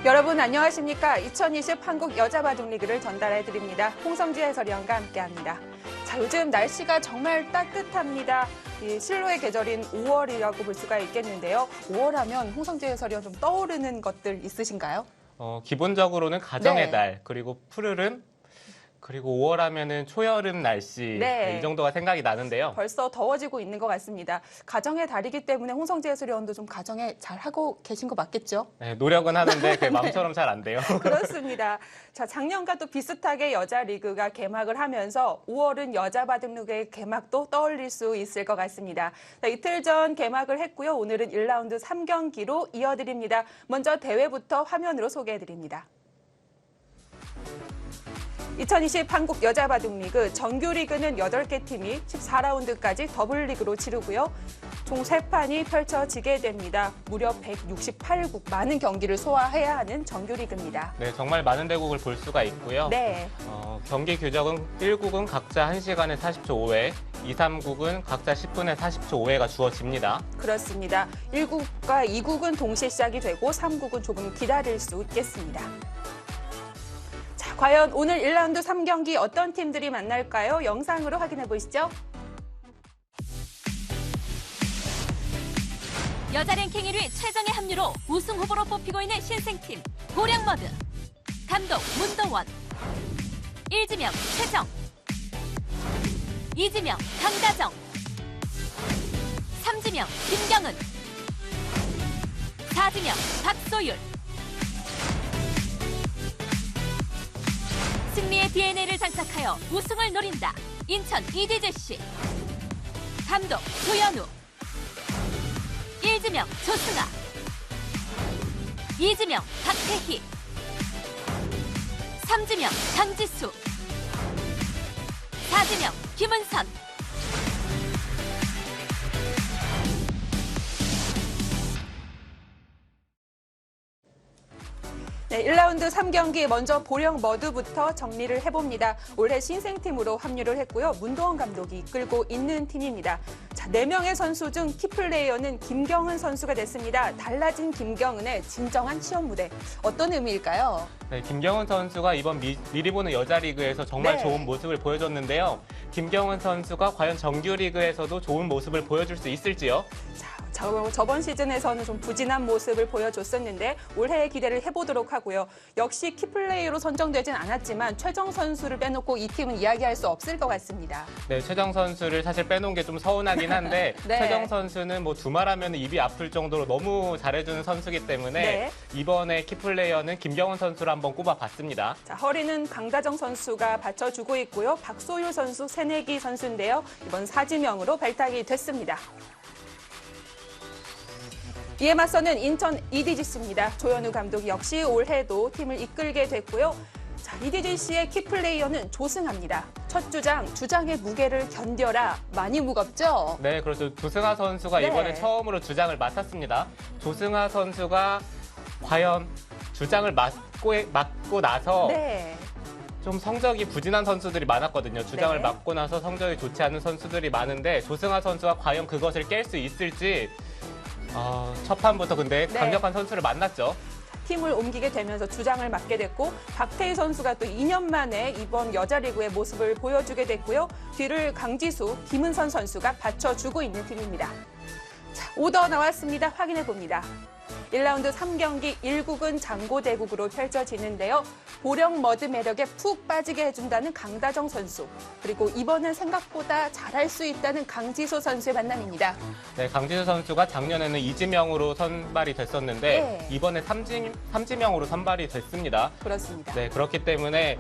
여러분 안녕하십니까? 2020 한국 여자바둑리그를 전달해드립니다. 홍성지 해설위원과 함께합니다. 자, 요즘 날씨가 정말 따뜻합니다. 이 실로의 계절인 5월이라고 볼 수가 있겠는데요. 5월 하면 홍성지 해설위원 좀 떠오르는 것들 있으신가요? 기본적으로는 가정의 네. 달, 그리고 푸르름, 그리고 5월 하면은 초여름 날씨, 네. 이 정도가 생각이 나는데요. 벌써 더워지고 있는 것 같습니다. 가정의 달이기 때문에 홍성지 해설위원도 좀 가정에 잘 하고 계신 거 맞겠죠? 네, 노력은 하는데 그 마음처럼 잘 안 돼요. 그렇습니다. 자, 작년과 또 비슷하게 여자 리그가 개막을 하면서 5월은 여자 바둑리그의 개막도 떠올릴 수 있을 것 같습니다. 자, 이틀 전 개막을 했고요. 오늘은 1라운드 3경기로 이어드립니다. 먼저 대회부터 화면으로 소개해드립니다. 2020 한국 여자바둑리그 정규리그는 8개 팀이 14라운드까지 더블리그로 치르고요. 총 3판이 펼쳐지게 됩니다. 무려 168국, 많은 경기를 소화해야 하는 정규리그입니다. 네, 정말 많은 대국을 볼 수가 있고요. 네. 경기 규정은 1국은 각자 1시간에 40초 5회, 2, 3국은 각자 10분에 40초 5회가 주어집니다. 그렇습니다. 1국과 2국은 동시에 시작이 되고 3국은 조금 기다릴 수 있겠습니다. 자, 과연 오늘 1라운드 3경기 어떤 팀들이 만날까요? 영상으로 확인해 보시죠. 여자 랭킹 1위 최정의 합류로 우승 후보로 뽑히고 있는 신생팀 고량머드. 감독 문동원, 1지명 최정, 2지명 강다정, 3지명 김경은, 4지명 박소율. 승리의 DNA를 장착하여 우승을 노린다. 인천 이디제시. 감독 조현우, 1지명 조승아, 2지명 박태희, 3지명 강지수, 4지명 김은선. 네, 1라운드 3경기 먼저 보령 머드부터 정리를 해봅니다. 올해 신생팀으로 합류를 했고요. 문동원 감독이 이끌고 있는 팀입니다. 자, 4명의 선수 중 키플레이어는 김경은 선수가 됐습니다. 달라진 김경은의 진정한 시험 무대. 어떤 의미일까요? 네, 김경은 선수가 이번 미리 보는 여자 리그에서 정말 네. 좋은 모습을 보여줬는데요. 김경은 선수가 과연 정규 리그에서도 좋은 모습을 보여줄 수 있을지요? 저번 시즌에서는 좀 부진한 모습을 보여줬었는데 올해의 기대를 해보도록 하고요. 역시 키플레이어로 선정되진 않았지만 최정 선수를 빼놓고 이 팀은 이야기할 수 없을 것 같습니다. 네, 최정 선수를 사실 빼놓은 게 좀 서운하긴 한데 네. 최정 선수는 뭐 두말하면 입이 아플 정도로 너무 잘해주는 선수이기 때문에 네. 이번에 키플레이어는 김경은 선수를 한번 꼽아봤습니다. 자, 허리는 강다정 선수가 받쳐주고 있고요. 박소율 선수, 새내기 선수인데요. 이번 4지명으로 발탁이 됐습니다. 이에 맞서는 인천 이디지씨입니다. 조현우 감독이 역시 올해도 팀을 이끌게 됐고요. 자, 이디지씨의 키플레이어는 조승아입니다. 첫 주장의 무게를 견뎌라. 많이 무겁죠? 네, 그렇죠. 조승아 선수가 네. 이번에 처음으로 주장을 맡았습니다. 조승아 선수가 과연 주장을 맡고 나서 네. 좀 성적이 부진한 선수들이 많았거든요. 주장을 네. 맡고 나서 성적이 좋지 않은 선수들이 많은데 조승아 선수가 과연 그것을 깰 수 있을지 첫 판부터 근데 네. 강력한 선수를 만났죠. 팀을 옮기게 되면서 주장을 맡게 됐고 박태희 선수가 또 2년 만에 이번 여자 리그의 모습을 보여주게 됐고요. 뒤를 강지수, 김은선 선수가 받쳐주고 있는 팀입니다. 자, 오더 나왔습니다. 확인해 봅니다. 1라운드 3경기 1국은 장고대국으로 펼쳐지는데요. 보령 머드 매력에 푹 빠지게 해준다는 강다정 선수, 그리고 이번엔 생각보다 잘할 수 있다는 강지수 선수의 만남입니다. 네, 강지수 선수가 작년에는 2지명으로 선발이 됐었는데 네. 이번에 3지명으로 선발이 됐습니다. 그렇습니다. 네, 그렇기 때문에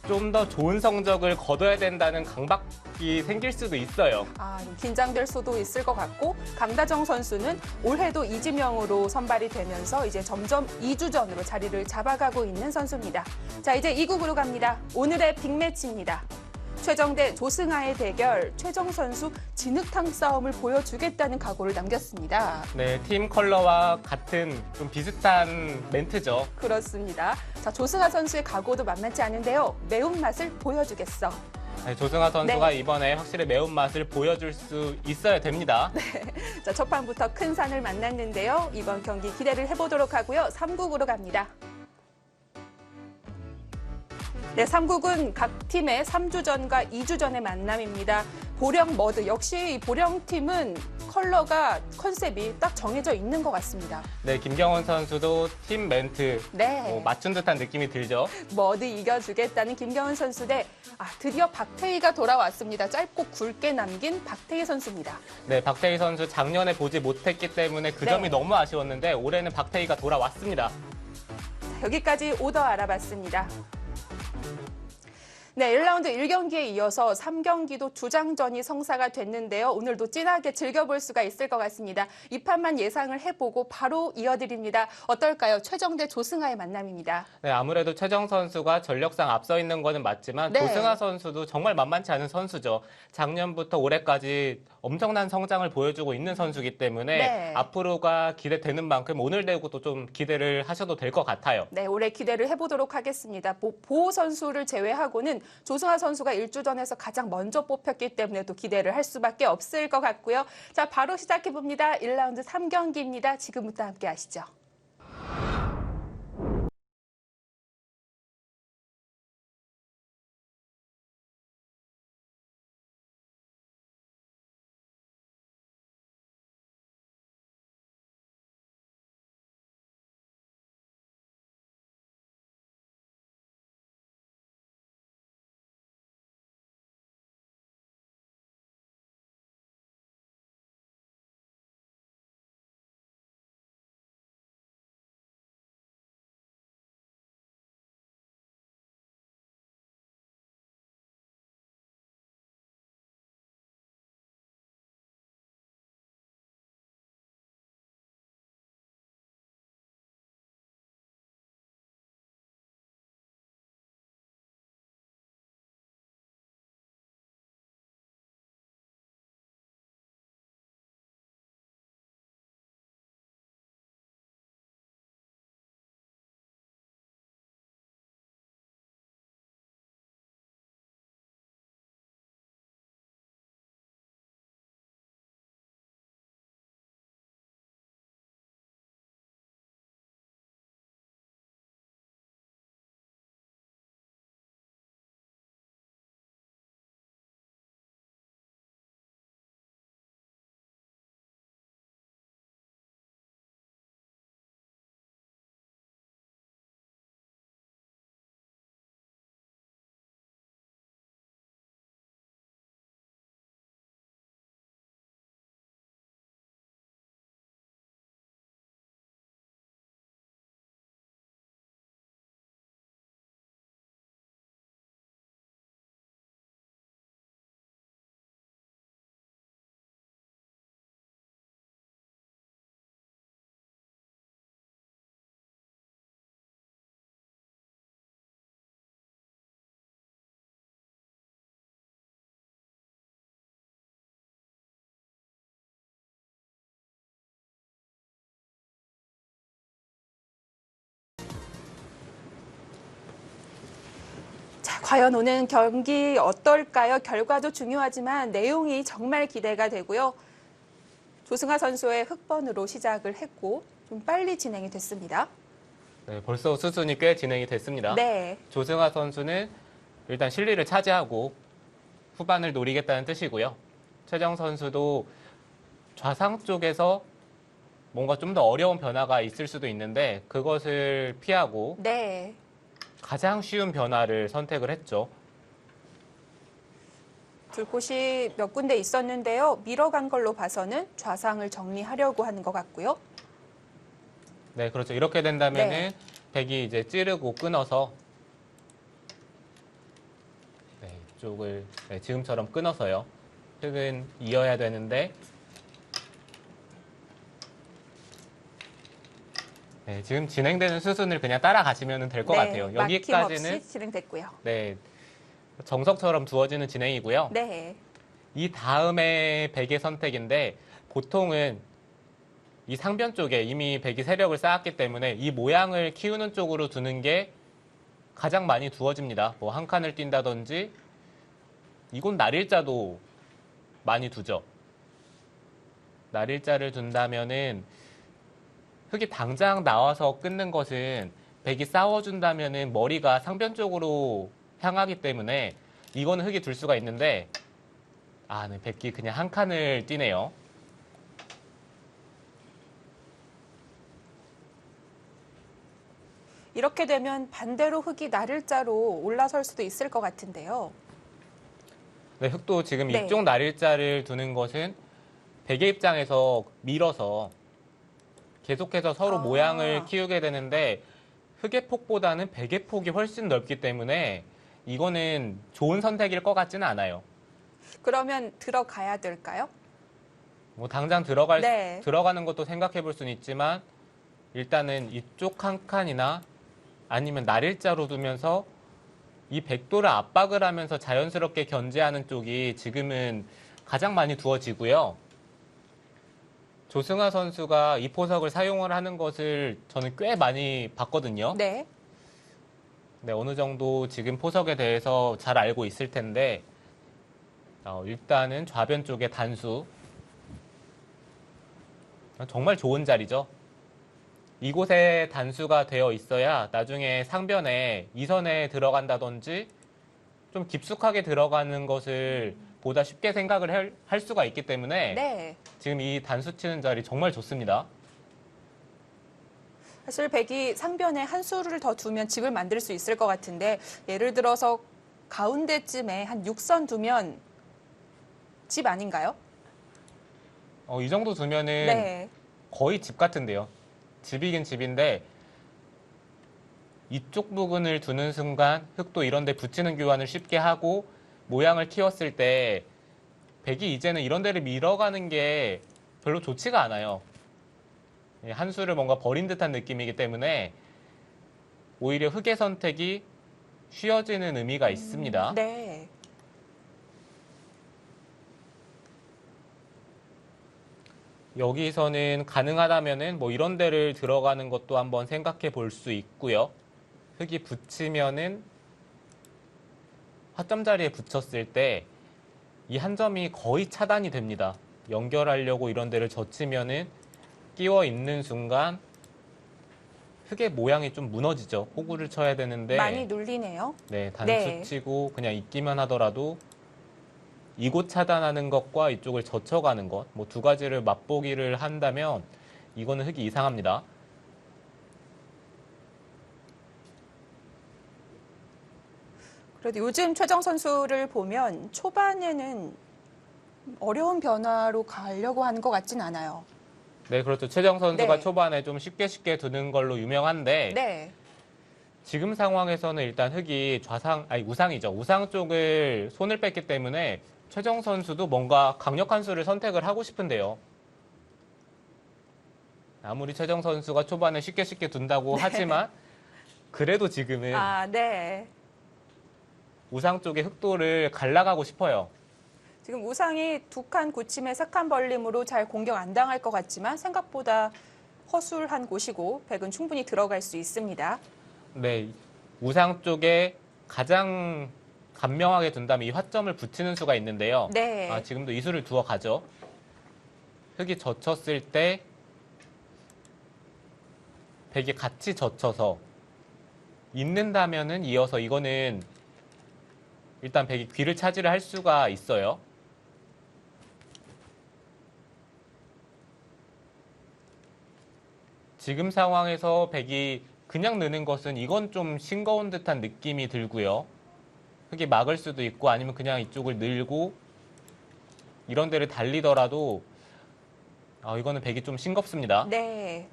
좀 더 좋은 성적을 거둬야 된다는 강박이 생길 수도 있어요. 좀 긴장될 수도 있을 것 같고 강다정 선수는 올해도 이지명으로 선발이 되면서 이제 점점 2주전으로 자리를 잡아가고 있는 선수입니다. 자, 이제 2국으로 갑니다. 오늘의 빅매치입니다. 최정 대 조승아의 대결, 최정 선수 진흙탕 싸움을 보여주겠다는 각오를 남겼습니다. 네, 팀 컬러와 같은 좀 비슷한 멘트죠. 그렇습니다. 자, 조승아 선수의 각오도 만만치 않은데요. 매운맛을 보여주겠어. 네, 조승아 선수가 네. 이번에 확실히 매운맛을 보여줄 수 있어야 됩니다. 자, 첫 판부터 큰 산을 만났는데요. 이번 경기 기대를 해보도록 하고요. 3국으로 갑니다. 네, 3국은 각 팀의 3주전과 2주전의 만남입니다. 보령 머드, 역시 이 보령팀은 컬러가 컨셉이 딱 정해져 있는 것 같습니다. 네, 김경원 선수도 팀 멘트 네. 맞춘 듯한 느낌이 들죠. 머드 이겨주겠다는 김경은 선수 대 드디어 박태희가 돌아왔습니다. 짧고 굵게 남긴 박태희 선수입니다. 네, 박태희 선수 작년에 보지 못했기 때문에 그 네. 점이 너무 아쉬웠는데 올해는 박태희가 돌아왔습니다. 여기까지 오더 알아봤습니다. 네, 1라운드 1경기에 이어서 3경기도 주장전이 성사가 됐는데요. 오늘도 진하게 즐겨볼 수가 있을 것 같습니다. 이 판만 예상을 해보고 바로 이어드립니다. 어떨까요? 최정 대 조승하의 만남입니다. 네, 아무래도 최정 선수가 전력상 앞서 있는 거는 맞지만 네. 조승하 선수도 정말 만만치 않은 선수죠. 작년부터 올해까지 엄청난 성장을 보여주고 있는 선수이기 때문에 네. 앞으로가 기대되는 만큼 오늘 대구도 좀 기대를 하셔도 될 것 같아요. 네, 올해 기대를 해보도록 하겠습니다. 보호 선수를 제외하고는 조승하 선수가 1주전에서 가장 먼저 뽑혔기 때문에 또 기대를 할 수밖에 없을 것 같고요. 자, 바로 시작해봅니다. 1라운드 3경기입니다. 지금부터 함께 하시죠. 과연 오늘 경기 어떨까요? 결과도 중요하지만 내용이 정말 기대가 되고요. 조승하 선수의 흑번으로 시작을 했고 좀 빨리 진행이 됐습니다. 네, 벌써 수순이 꽤 진행이 됐습니다. 네. 조승하 선수는 일단 실리를 차지하고 후반을 노리겠다는 뜻이고요. 최정 선수도 좌상 쪽에서 뭔가 좀 더 어려운 변화가 있을 수도 있는데 그것을 피하고 네. 가장 쉬운 변화를 선택을 했죠. 둘 곳이 몇 군데 있었는데요. 밀어간 걸로 봐서는 좌상을 정리하려고 하는 것 같고요. 네, 그렇죠. 이렇게 된다면은 네. 백이 이제 찌르고 끊어서 네, 이쪽을 지금처럼 끊어서요. 흙은 이어야 되는데 네, 지금 진행되는 수순을 그냥 따라가시면 될 것 같아요. 막힘없이 여기까지는 진행됐고요. 네, 정석처럼 두어지는 진행이고요. 네. 이 다음에 백의 선택인데 보통은 이 상변 쪽에 이미 백이 세력을 쌓았기 때문에 이 모양을 키우는 쪽으로 두는 게 가장 많이 두어집니다. 뭐 한 칸을 뛴다든지 이곳 날일자도 많이 두죠. 날일자를 둔다면은 흙이 당장 나와서 끊는 것은 백이 싸워준다면은 머리가 상변 쪽으로 향하기 때문에 이거는 흙이 둘 수가 있는데 네, 백이 그냥 한 칸을 띄네요. 이렇게 되면 반대로 흙이 나를자로 올라설 수도 있을 것 같은데요. 네, 흙도 지금 네. 이쪽 날일자를 두는 것은 백의 입장에서 밀어서 계속해서 서로 모양을 키우게 되는데 흙의 폭보다는 백의 폭이 훨씬 넓기 때문에 이거는 좋은 선택일 것 같지는 않아요. 그러면 들어가야 될까요? 뭐 당장 네. 들어가는 것도 생각해 볼 수는 있지만 일단은 이쪽 한 칸이나 아니면 날일자로 두면서 이 백도를 압박을 하면서 자연스럽게 견제하는 쪽이 지금은 가장 많이 두어지고요. 조승아 선수가 이 포석을 사용을 하는 것을 저는 꽤 많이 봤거든요. 네. 네, 어느 정도 지금 포석에 대해서 잘 알고 있을 텐데 일단은 좌변 쪽에 단수. 정말 좋은 자리죠. 이곳에 단수가 되어 있어야 나중에 상변에 이선에 들어간다든지 좀 깊숙하게 들어가는 것을 보다 쉽게 생각을 할 수가 있기 때문에 네. 지금 이 단수 치는 자리 정말 좋습니다. 사실 백이 상변에 한 수를 더 두면 집을 만들 수 있을 것 같은데 예를 들어서 가운데쯤에 한 6선 두면 집 아닌가요? 이 정도 두면은 네. 거의 집 같은데요. 집이긴 집인데 이쪽 부분을 두는 순간 흙도 이런 데 붙이는 교환을 쉽게 하고 모양을 키웠을 때 백이 이제는 이런 데를 밀어가는 게 별로 좋지가 않아요. 한 수를 뭔가 버린 듯한 느낌이기 때문에 오히려 흙의 선택이 쉬워지는 의미가 있습니다. 네. 여기서는 가능하다면은 뭐 이런 데를 들어가는 것도 한번 생각해 볼 수 있고요. 흙이 붙이면은 화점 자리에 붙였을 때 이 한 점이 거의 차단이 됩니다. 연결하려고 이런 데를 젖히면은 끼워 있는 순간 흙의 모양이 좀 무너지죠. 호구를 쳐야 되는데 많이 눌리네요. 네, 단수 네. 치고 그냥 있기만 하더라도 이곳 차단하는 것과 이쪽을 젖혀가는 것, 뭐 두 가지를 맛보기를 한다면 이거는 흙이 이상합니다. 그래도 요즘 최정 선수를 보면 초반에는 어려운 변화로 가려고 하는 것 같진 않아요. 네, 그렇죠. 최정 선수가 네. 초반에 좀 쉽게 두는 걸로 유명한데 네. 지금 상황에서는 일단 흙이 우상이죠. 우상 쪽을 손을 뺐기 때문에 최정 선수도 뭔가 강력한 수를 선택을 하고 싶은데요. 아무리 최정 선수가 초반에 쉽게 둔다고 하지만 그래도 지금은 네. 우상 쪽의 흑도를 갈라가고 싶어요. 지금 우상이 두 칸 굳힘에 세 칸 벌림으로 잘 공격 안 당할 것 같지만 생각보다 허술한 곳이고 백은 충분히 들어갈 수 있습니다. 네, 우상 쪽에 가장 간명하게 둔다면 이 화점을 붙이는 수가 있는데요. 네. 지금도 이 수를 두어 가죠. 흙이 젖혔을 때 백이 같이 젖혀서 있는다면은 이어서 이거는 일단 백이 귀를 차지를 할 수가 있어요. 지금 상황에서 백이 그냥 느는 것은 이건 좀 싱거운 듯한 느낌이 들고요. 흙이 막을 수도 있고 아니면 그냥 이쪽을 늘고 이런 데를 달리더라도 이거는 백이 좀 싱겁습니다. 네.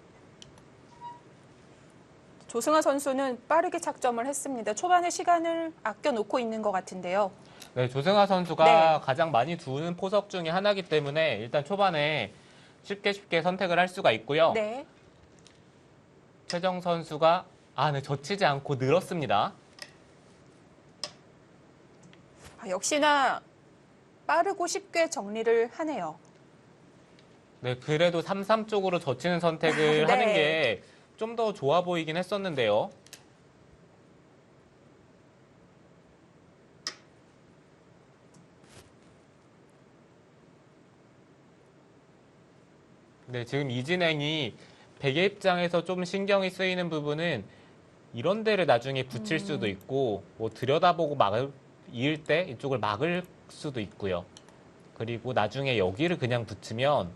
조승아 선수는 빠르게 착점을 했습니다. 초반에 시간을 아껴놓고 있는 것 같은데요. 네, 조승아 선수가 네. 가장 많이 두는 포석 중에 하나이기 때문에 일단 초반에 쉽게 선택을 할 수가 있고요. 네. 최정 선수가 네, 젖히지 않고 늘었습니다. 역시나 빠르고 쉽게 정리를 하네요. 네, 그래도 3-3 쪽으로 젖히는 선택을 네. 하는 게 좀 더 좋아 보이긴 했었는데요. 네, 지금 이 진행이 백의 입장에서 좀 신경이 쓰이는 부분은 이런 데를 나중에 붙일 수도 있고 뭐 들여다보고 이을 때 이쪽을 막을 수도 있고요. 그리고 나중에 여기를 그냥 붙이면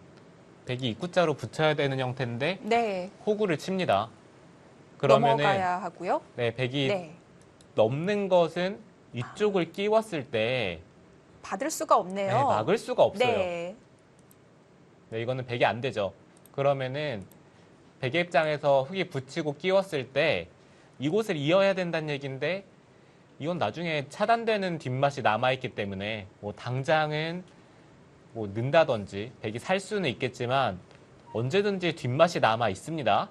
백이 입구자로 붙여야 되는 형태인데 네. 호구를 칩니다. 넘어가야 하고요. 네, 백이 네. 넘는 것은 이쪽을 끼웠을 때 받을 수가 없네요. 네, 막을 수가 없어요. 네. 네, 이거는 백이 안 되죠. 그러면은 백의 입장에서 흙이 붙이고 끼웠을 때 이곳을 이어야 된다는 얘기인데 이건 나중에 차단되는 뒷맛이 남아있기 때문에 뭐 당장은 뭐 는다든지 백이 살 수는 있겠지만 언제든지 뒷맛이 남아 있습니다.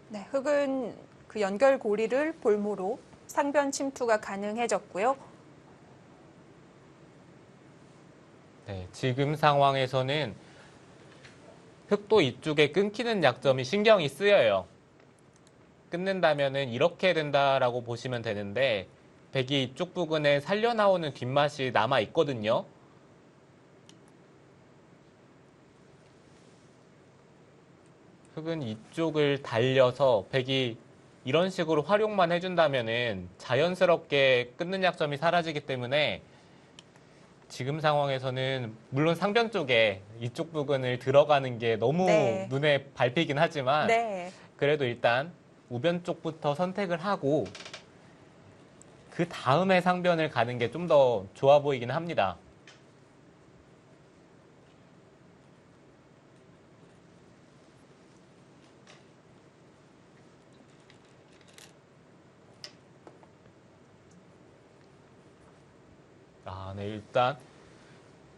네, 흙은 그 연결 고리를 볼모로 상변 침투가 가능해졌고요. 네, 지금 상황에서는 흙도 이쪽에 끊기는 약점이 신경이 쓰여요. 끊는다면은 이렇게 된다라고 보시면 되는데 백이 이쪽 부분에 살려나오는 뒷맛이 남아 있거든요. 흙은 이쪽을 달려서 백이 이런 식으로 활용만 해준다면은 자연스럽게 끊는 약점이 사라지기 때문에 지금 상황에서는 물론 상변 쪽에 이쪽 부분을 들어가는 게 너무 네. 눈에 밟히긴 하지만 네. 그래도 일단 우변 쪽부터 선택을 하고 그 다음에 상변을 가는 게 좀 더 좋아 보이긴 합니다. 네, 일단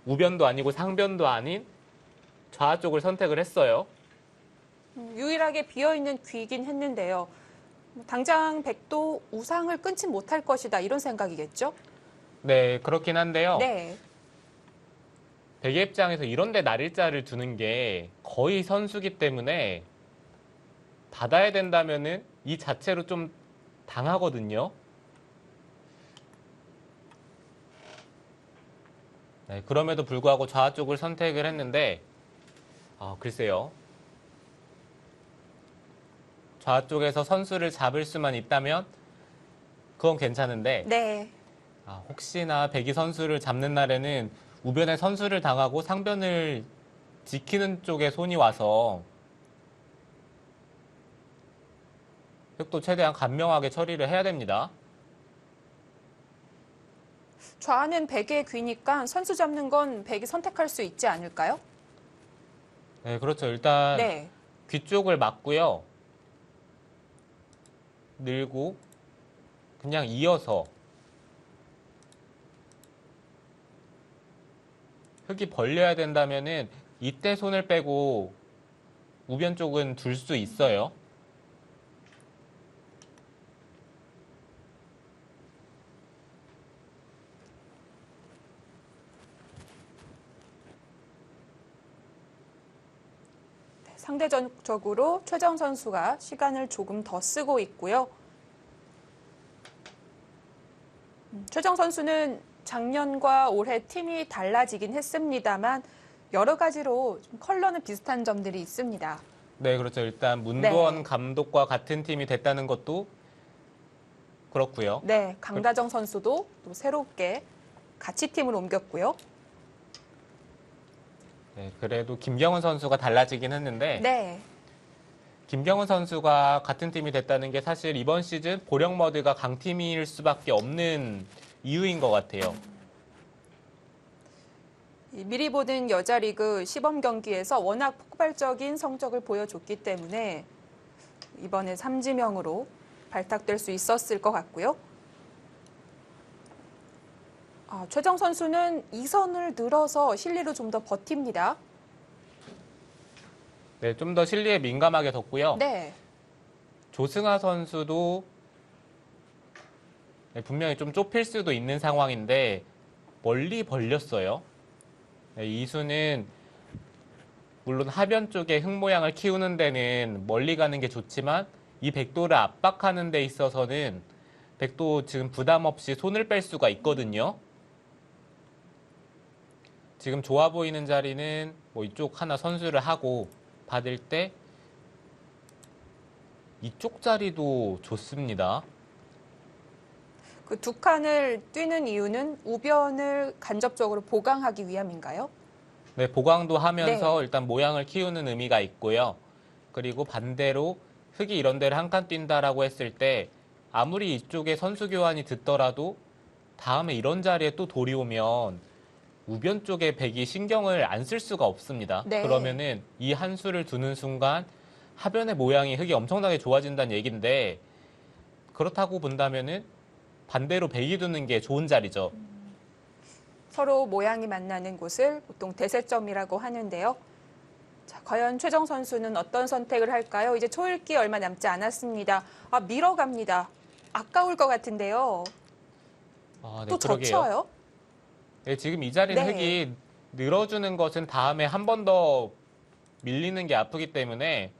우변도 아니고 상변도 아닌 좌 쪽을 선택을 했어요. 유일하게 비어있는 귀이긴 했는데요. 당장 백도 우상을 끊지 못할 것이다 이런 생각이겠죠? 네, 그렇긴 한데요. 네. 백의 입장에서 이런 데 날일자를 두는 게 거의 선수기 때문에 받아야 된다면은 이 자체로 좀 당하거든요. 네, 그럼에도 불구하고 좌 쪽을 선택을 했는데 글쎄요. 좌 쪽에서 선수를 잡을 수만 있다면 그건 괜찮은데 네. 혹시나 백이 선수를 잡는 날에는 우변에 선수를 당하고 상변을 지키는 쪽에 손이 와서 흙도 최대한 간명하게 처리를 해야 됩니다. 좌는 백의 귀니까 선수 잡는 건 백이 선택할 수 있지 않을까요? 네, 그렇죠. 일단 네. 귀 쪽을 막고요. 늘고 그냥 이어서 흙이 벌려야 된다면은 이때 손을 빼고 우변 쪽은 둘 수 있어요. 상대적으로 최정 선수가 시간을 조금 더 쓰고 있고요. 최정 선수는 작년과 올해 팀이 달라지긴 했습니다만 여러 가지로 좀 컬러는 비슷한 점들이 있습니다. 네, 그렇죠. 일단 문도원 네. 감독과 같은 팀이 됐다는 것도 그렇고요. 네, 강다정 선수도 또 새롭게 같이 팀을 옮겼고요. 네, 그래도 김경은 선수가 달라지긴 했는데 네. 김경은 선수가 같은 팀이 됐다는 게 사실 이번 시즌 보령머드가 강팀일 수밖에 없는 이유인 것 같아요. 미리 보는 여자리그 시범 경기에서 워낙 폭발적인 성적을 보여줬기 때문에 이번에 3지명으로 발탁될 수 있었을 것 같고요. 최정 선수는 2선을 늘어서 실리로 좀 더 버팁니다. 네, 좀 더 실리에 민감하게 뒀고요. 네. 조승아 선수도 네, 분명히 좀 좁힐 수도 있는 상황인데 멀리 벌렸어요. 네, 이수는 물론 하변 쪽에 흙 모양을 키우는 데는 멀리 가는 게 좋지만 이 백도를 압박하는 데 있어서는 백도 지금 부담 없이 손을 뺄 수가 있거든요. 지금 좋아 보이는 자리는 뭐 이쪽 하나 선수를 하고 받을 때 이쪽 자리도 좋습니다. 그 두 칸을 뛰는 이유는 우변을 간접적으로 보강하기 위함인가요? 네, 보강도 하면서 네. 일단 모양을 키우는 의미가 있고요. 그리고 반대로 흙이 이런 데를 한 칸 뛴다라고 했을 때 아무리 이쪽에 선수 교환이 듣더라도 다음에 이런 자리에 또 돌이 오면 우변 쪽에 백이 신경을 안 쓸 수가 없습니다. 네. 그러면은 이 한 수를 두는 순간 하변의 모양이 흙이 엄청나게 좋아진다는 얘기인데 그렇다고 본다면은 반대로 백이 두는 게 좋은 자리죠. 서로 모양이 만나는 곳을 보통 대세점이라고 하는데요. 자, 과연 최정 선수는 어떤 선택을 할까요? 이제 초읽기 얼마 남지 않았습니다. 아, 밀어갑니다. 아까울 것 같은데요. 아, 네, 또 그러게요. 젖혀요? 네, 지금 이 자리는 네. 흙이 늘어주는 것은 다음에 한 번 더 밀리는 게 아프기 때문에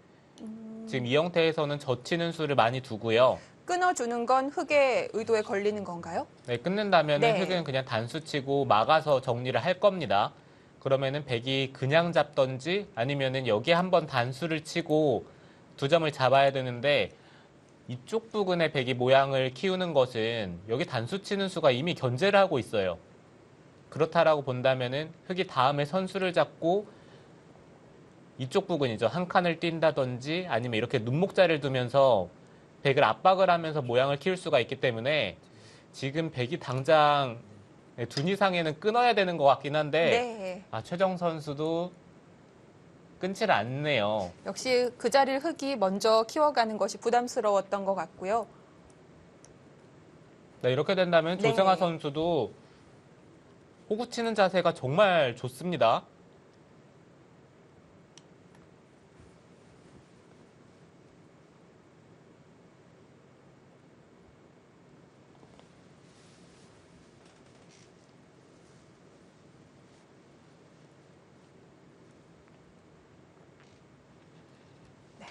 지금 이 형태에서는 젖히는 수를 많이 두고요. 끊어주는 건 흙의 의도에 걸리는 건가요? 네, 끊는다면 네. 흙은 그냥 단수 치고 막아서 정리를 할 겁니다. 그러면은 백이 그냥 잡던지 아니면은 여기 한번 단수를 치고 두 점을 잡아야 되는데 이쪽 부근의 백이 모양을 키우는 것은 여기 단수 치는 수가 이미 견제를 하고 있어요. 그렇다라고 본다면은 흙이 다음에 선수를 잡고 이쪽 부근이죠. 한 칸을 뛴다든지 아니면 이렇게 눈목자를 두면서 백을 압박을 하면서 모양을 키울 수가 있기 때문에 지금 백이 당장 둔 이상에는 끊어야 되는 것 같긴 한데 네. 최정 선수도 끊지를 않네요. 역시 그 자리를 흙이 먼저 키워가는 것이 부담스러웠던 것 같고요. 네, 이렇게 된다면 네. 조승아 선수도 호구 치는 자세가 정말 좋습니다.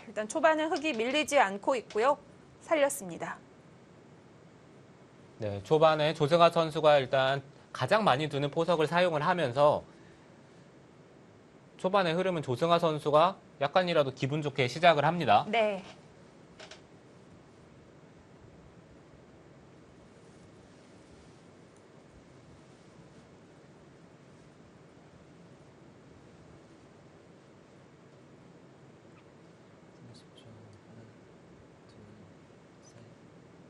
일단 초반은 흙이 밀리지 않고 있고요. 살렸습니다. 네, 초반에 조승아 선수가 일단 가장 많이 두는 포석을 사용을 하면서 초반의 흐름은 조승아 선수가 약간이라도 기분 좋게 시작을 합니다. 네.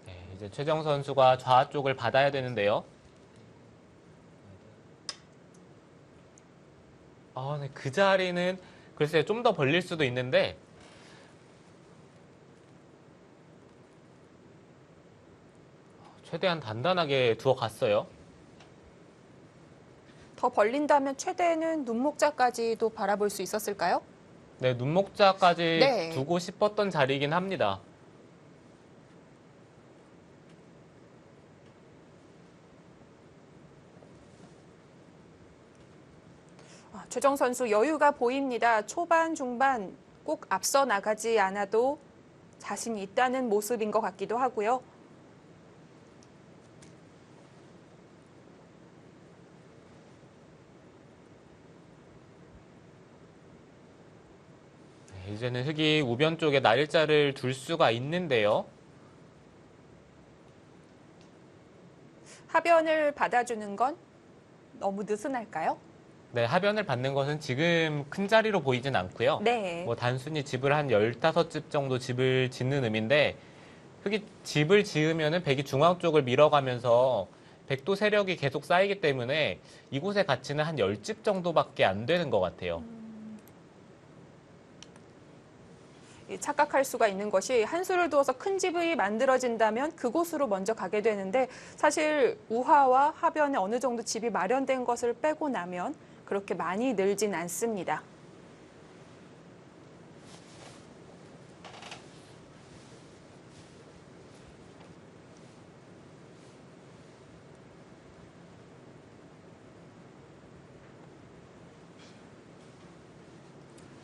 네, 이제 최정 선수가 좌 쪽을 받아야 되는데요. 네, 그 자리는 글쎄 좀 더 벌릴 수도 있는데 최대한 단단하게 두어 갔어요. 더 벌린다면 최대는 눈목자까지도 바라볼 수 있었을까요? 네, 눈목자까지 네. 두고 싶었던 자리이긴 합니다. 최정 선수 여유가 보입니다. 초반, 중반 꼭 앞서 나가지 않아도 자신이 있다는 모습인 것 같기도 하고요. 네, 이제는 흙이 우변 쪽에 날짜를 둘 수가 있는데요. 하변을 받아주는 건 너무 느슨할까요? 네, 하변을 받는 것은 지금 큰 자리로 보이진 않고요. 네. 뭐 단순히 집을 한 15집 정도 집을 짓는 의미인데 흙이 집을 지으면은 백이 중앙 쪽을 밀어가면서 백도 세력이 계속 쌓이기 때문에 이곳의 가치는 한 10집 정도밖에 안 되는 것 같아요. 착각할 수가 있는 것이 한 수를 두어서 큰 집이 만들어진다면 그곳으로 먼저 가게 되는데 사실 우하와 하변에 어느 정도 집이 마련된 것을 빼고 나면 그렇게 많이 늘진 않습니다.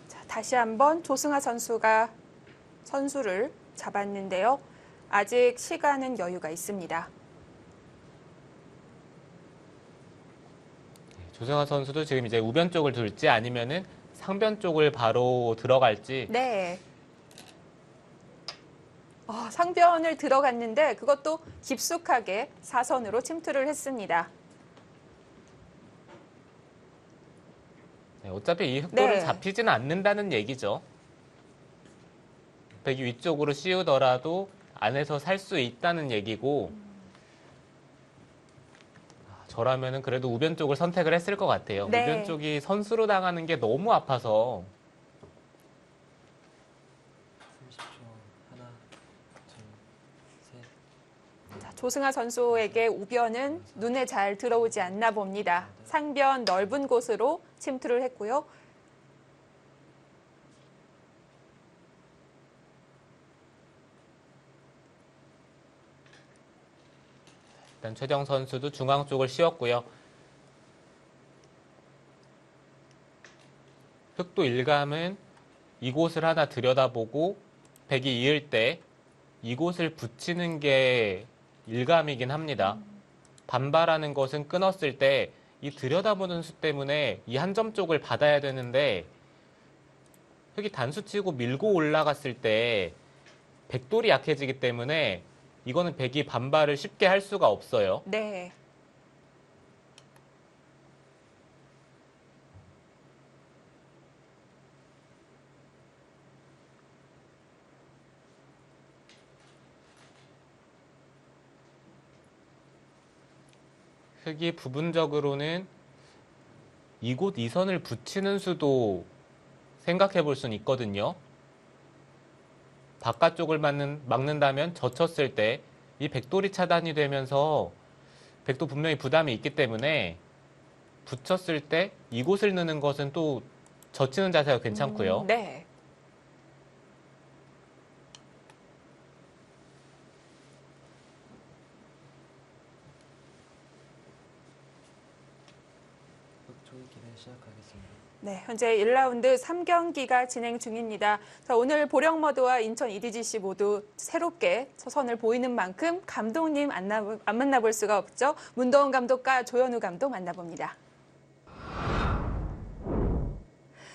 자, 다시 한번 조승아 선수가 선수를 잡았는데요. 아직 시간은 여유가 있습니다. 조승아 선수도 지금 이제 우변 쪽을 둘지 아니면은 상변 쪽을 바로 들어갈지. 네. 상변을 들어갔는데 그것도 깊숙하게 사선으로 침투를 했습니다. 네, 어차피 이 흑돌은 네. 잡히지는 않는다는 얘기죠. 백이 위쪽으로 씌우더라도 안에서 살 수 있다는 얘기고, 저라면은 그래도 우변 쪽을 선택을 했을 것 같아요. 네. 우변 쪽이 선수로 당하는 게 너무 아파서. 30초. 하나, 둘, 셋. 자, 조승아 선수에게 우변은 눈에 잘 들어오지 않나 봅니다. 상변 넓은 곳으로 침투를 했고요. 일단 최정 선수도 중앙 쪽을 씌웠고요. 흑도 일감은 이곳을 하나 들여다보고 백이 이을 때 이곳을 붙이는 게 일감이긴 합니다. 반발하는 것은 끊었을 때 이 들여다보는 수 때문에 이 한 점 쪽을 받아야 되는데 흑이 단수 치고 밀고 올라갔을 때 백돌이 약해지기 때문에 이거는 백이 반발을 쉽게 할 수가 없어요. 네. 흑이 부분적으로는 이곳 이 선을 붙이는 수도 생각해 볼 수는 있거든요. 바깥쪽을 막는다면 젖혔을 때 이 백돌이 차단이 되면서 백도 분명히 부담이 있기 때문에 붙였을 때 이곳을 넣는 것은 또 젖히는 자세가 괜찮고요. 네. 흑초이 기대 시작하겠습니다. 네, 현재 1라운드 3경기가 진행 중입니다. 자, 오늘 보령머드와 인천 EDGC 모두 새롭게 선을 보이는 만큼 감독님 안 만나볼 수가 없죠. 문도원 감독과 조현우 감독 만나봅니다.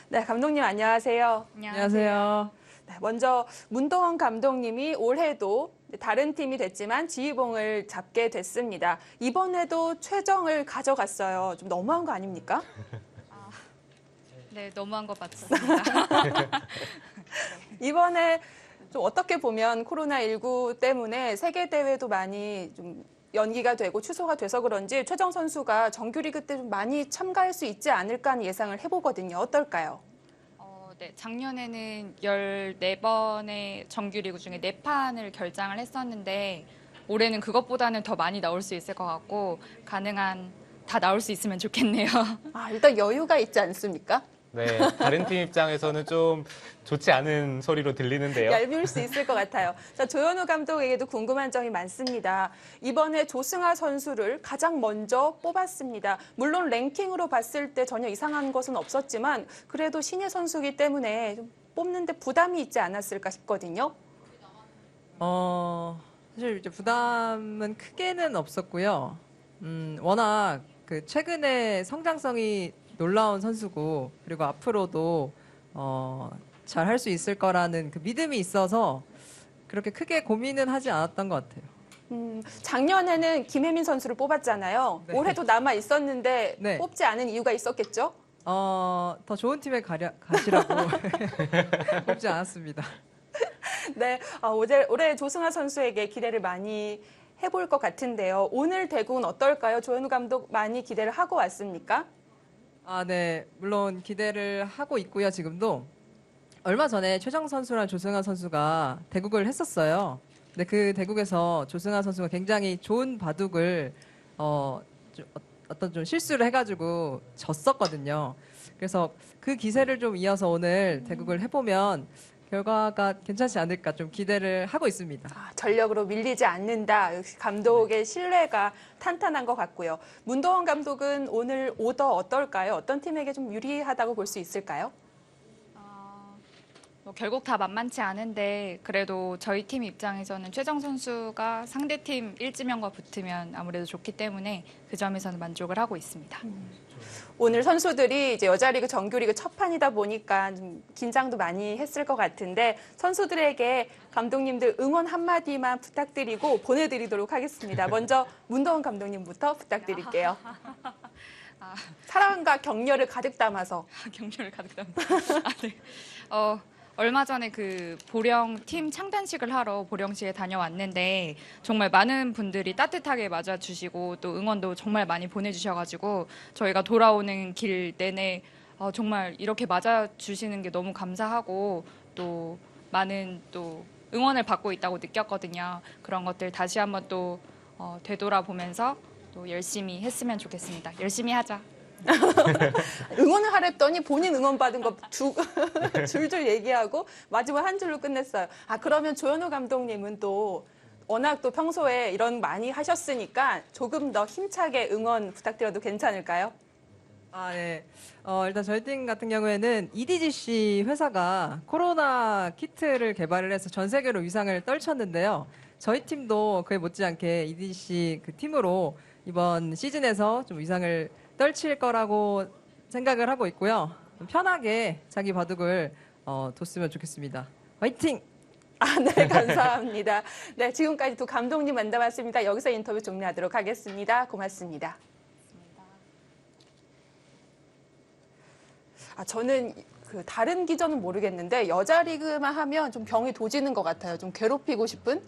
네, 감독님 안녕하세요. 안녕하세요. 네, 먼저 문도원 감독님이 올해도 다른 팀이 됐지만 지휘봉을 잡게 됐습니다. 이번에도 최정을 가져갔어요. 좀 너무한 거 아닙니까? 네, 너무한 것 같습니다. 이번에 좀 어떻게 보면 코로나19 때문에 세계 대회도 많이 좀 연기가 되고 취소가 돼서 그런지 최정 선수가 정규리그 때 좀 많이 참가할 수 있지 않을까 하는 예상을 해보거든요. 어떨까요? 네, 작년에는 14번의 정규리그 중에 4판을 결장을 했었는데 올해는 그것보다는 더 많이 나올 수 있을 것 같고 가능한 다 나올 수 있으면 좋겠네요. 일단 여유가 있지 않습니까? 네, 다른 팀 입장에서는 좀 좋지 않은 소리로 들리는데요. 얄미울 수 있을 것 같아요. 자, 조현우 감독에게도 궁금한 점이 많습니다. 이번에 조승아 선수를 가장 먼저 뽑았습니다. 물론 랭킹으로 봤을 때 전혀 이상한 것은 없었지만 그래도 신예 선수이기 때문에 좀 뽑는데 부담이 있지 않았을까 싶거든요. 사실 이제 부담은 크게는 없었고요. 워낙 그 최근에 성장성이 놀라운 선수고 그리고 앞으로도 잘 할 수 있을 거라는 그 믿음이 있어서 그렇게 크게 고민은 하지 않았던 것 같아요. 작년에는 김혜민 선수를 뽑았잖아요. 네. 올해도 남아 있었는데 네. 뽑지 않은 이유가 있었겠죠? 더 좋은 팀에 가시라고 뽑지 않았습니다. 네, 올해 조승아 선수에게 기대를 많이 해볼 것 같은데요. 오늘 대구는 어떨까요? 조현우 감독 많이 기대를 하고 왔습니까? 네. 물론 기대를 하고 있고요, 지금도. 얼마 전에 최정 선수랑 조승아 선수가 대국을 했었어요. 근데 그 대국에서 조승아 선수가 굉장히 좋은 바둑을, 어떤 좀 실수를 해가지고 졌었거든요. 그래서 그 기세를 좀 이어서 오늘 대국을 해보면 결과가 괜찮지 않을까 좀 기대를 하고 있습니다. 전력으로 밀리지 않는다. 역시 감독의 신뢰가 탄탄한 것 같고요. 문도원 감독은 오늘 오더 어떨까요? 어떤 팀에게 좀 유리하다고 볼 수 있을까요? 결국 다 만만치 않은데 그래도 저희 팀 입장에서는 최정 선수가 상대팀 1지명과 붙으면 아무래도 좋기 때문에 그 점에서는 만족을 하고 있습니다. 오늘 선수들이 이제 여자리그 정규리그 첫 판이다 보니까 좀 긴장도 많이 했을 것 같은데 선수들에게 감독님들 응원 한마디만 부탁드리고 보내드리도록 하겠습니다. 먼저 문도원 감독님부터 부탁드릴게요. 사랑과 격려를 가득 담아서. 격려를 가득 담아. 네. 얼마 전에 그 보령 팀 창단식을 하러 보령시에 다녀왔는데 정말 많은 분들이 따뜻하게 맞아주시고 또 응원도 정말 많이 보내주셔가지고 저희가 돌아오는 길 내내 정말 이렇게 맞아주시는 게 너무 감사하고 또 많은 또 응원을 받고 있다고 느꼈거든요. 그런 것들 다시 한번 또 되돌아보면서 또 열심히 했으면 좋겠습니다. 열심히 하자. 응원을 하랬더니 본인 응원 받은 거 줄줄 얘기하고 마지막 한 줄로 끝냈어요. 그러면 조현우 감독님은 또 워낙 또 평소에 이런 많이 하셨으니까 조금 더 힘차게 응원 부탁드려도 괜찮을까요? 네. 일단 저희 팀 같은 경우에는 EDGC 회사가 코로나 키트를 개발을 해서 전 세계로 위상을 떨쳤는데요. 저희 팀도 그에 못지않게 EDGC 그 팀으로 이번 시즌에서 좀 위상을 떨칠 거라고 생각을 하고 있고요. 편하게 자기 바둑을 뒀으면 좋겠습니다. 화이팅! 네, 감사합니다. 네, 지금까지 두 감독님 만나봤습니다. 여기서 인터뷰 종료하도록 하겠습니다. 고맙습니다. 저는 그 다른 기전은 모르겠는데 여자 리그만 하면 좀 병이 도지는 것 같아요. 좀 괴롭히고 싶은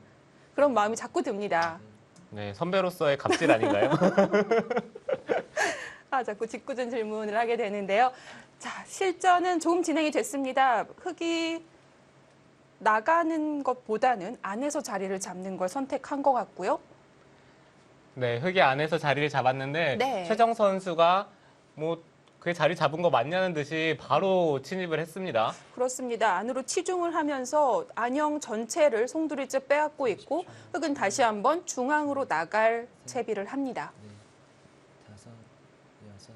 그런 마음이 자꾸 듭니다. 네, 선배로서의 갑질 아닌가요? 자꾸 짓궂은 질문을 하게 되는데요. 자, 실전은 조금 진행이 됐습니다. 흙이 나가는 것보다는 안에서 자리를 잡는 걸 선택한 것 같고요. 네, 흙이 안에서 자리를 잡았는데 네. 최정 선수가 뭐 그 자리 잡은 거 맞냐는 듯이 바로 침입을 했습니다. 그렇습니다. 안으로 치중을 하면서 안영 전체를 송두리째 빼앗고 있고 흙은 다시 한번 중앙으로 나갈 채비를 합니다. 5, 6, 7,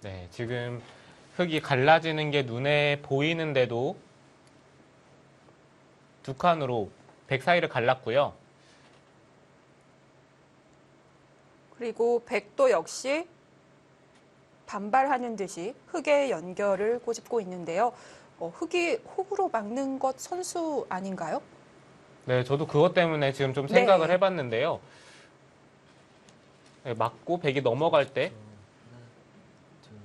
8. 네, 지금 흙이 갈라지는 게 눈에 보이는데도 두 칸으로 백 사이를 갈랐고요. 그리고 백도 역시 반발하는 듯이 흙의 연결을 꼬집고 있는데요. 흙이 흙으로 막는 것 선수 아닌가요? 네, 저도 그것 때문에 지금 좀 네. 생각을 해봤는데요. 네, 맞고 백이 넘어갈 때 하나, 둘,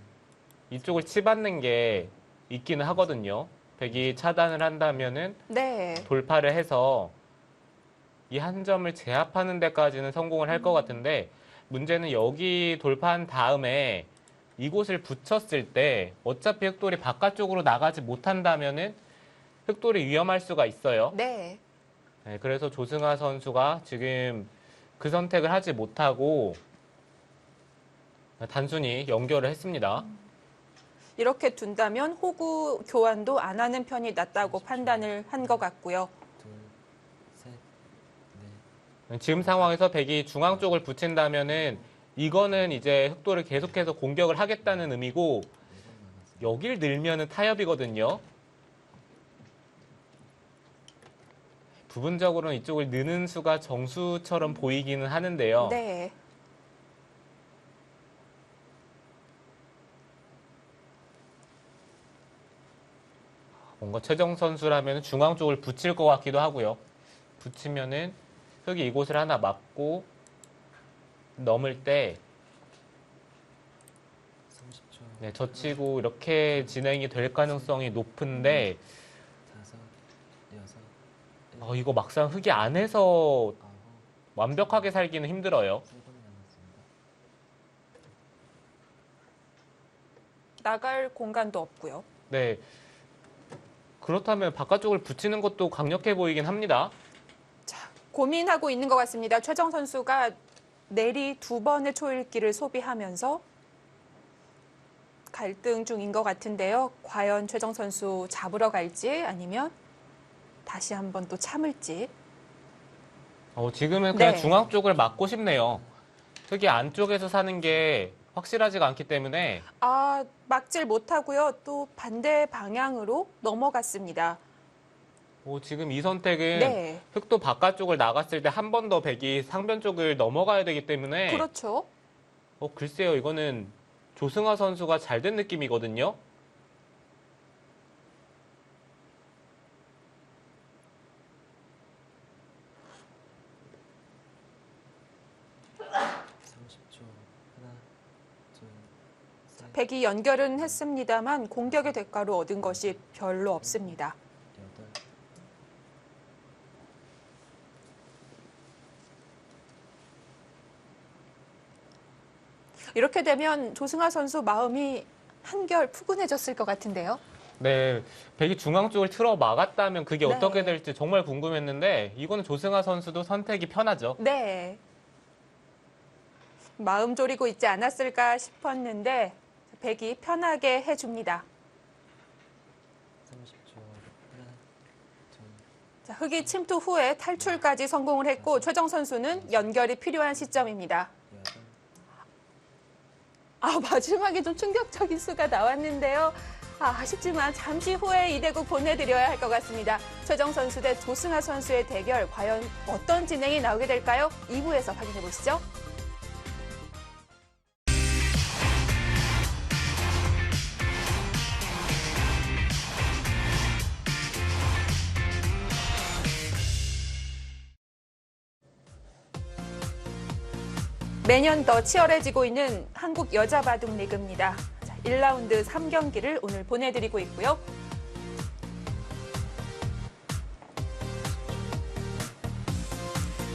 이쪽을 치받는 게 있기는 하거든요. 백이 차단을 한다면은 네. 돌파를 해서 이 한 점을 제압하는 데까지는 성공을 할 것 같은데 문제는 여기 돌파한 다음에 이곳을 붙였을 때 어차피 흑돌이 바깥쪽으로 나가지 못한다면은 흑돌이 위험할 수가 있어요. 네. 네, 그래서 조승아 선수가 지금 그 선택을 하지 못하고 단순히 연결을 했습니다. 이렇게 둔다면 호구 교환도 안 하는 편이 낫다고 판단을 한 것 같고요. 둘, 셋, 넷. 지금 상황에서 백이 중앙 쪽을 붙인다면은 이거는 이제 흑돌을 계속해서 공격을 하겠다는 의미고 여길 늘면은 타협이거든요. 부분적으로는 이쪽을 느는 수가 정수처럼 보이기는 하는데요. 네. 뭔가 최정 선수라면 중앙 쪽을 붙일 것 같기도 하고요. 붙이면은 흙이 이곳을 하나 막고 넘을 때 30초. 네, 젖히고 이렇게 진행이 될 가능성이 높은데 5, 6, 7, 이거 막상 흙이 안에서 9. 완벽하게 살기는 힘들어요. 3분 남았습니다. 나갈 공간도 없고요. 네. 그렇다면 바깥쪽을 붙이는 것도 강력해 보이긴 합니다. 자, 고민하고 있는 것 같습니다. 최정 선수가 내리 2번의 초읽기를 소비하면서 갈등 중인 것 같은데요. 과연 최정 선수 잡으러 갈지 아니면 다시 한번 또 참을지. 지금은 그냥 네. 중앙 쪽을 막고 싶네요. 흙이 안쪽에서 사는 게 확실하지가 않기 때문에 막질 못하고요. 또 반대 방향으로 넘어갔습니다. 지금 이 선택은 네. 흑도 바깥쪽을 나갔을 때 한 번 더 백이 상변 쪽을 넘어가야 되기 때문에 그렇죠. 글쎄요. 이거는 조승아 선수가 잘 된 느낌이거든요. 백이 연결은 했습니다만 공격의 대가로 얻은 것이 별로 없습니다. 이렇게 되면 조승아 선수 마음이 한결 푸근해졌을 것 같은데요. 네, 백이 중앙 쪽을 틀어 막았다면 그게 네. 어떻게 될지 정말 궁금했는데 이거는 조승아 선수도 선택이 편하죠. 네. 마음 졸이고 있지 않았을까 싶었는데 백이 편하게 해줍니다. 30초. 하나, 둘, 자, 흑이 침투 후에 탈출까지 성공을 했고 최정 선수는 연결이 필요한 시점입니다. 여덟. 마지막에 좀 충격적인 수가 나왔는데요. 아쉽지만 잠시 후에 이 대국 보내드려야 할 것 같습니다. 최정 선수 대 조승아 선수의 대결 과연 어떤 진행이 나오게 될까요? 2부에서 확인해 보시죠. 매년 더 치열해지고 있는 한국 여자 바둑 리그입니다. 1라운드 3경기를 오늘 보내드리고 있고요.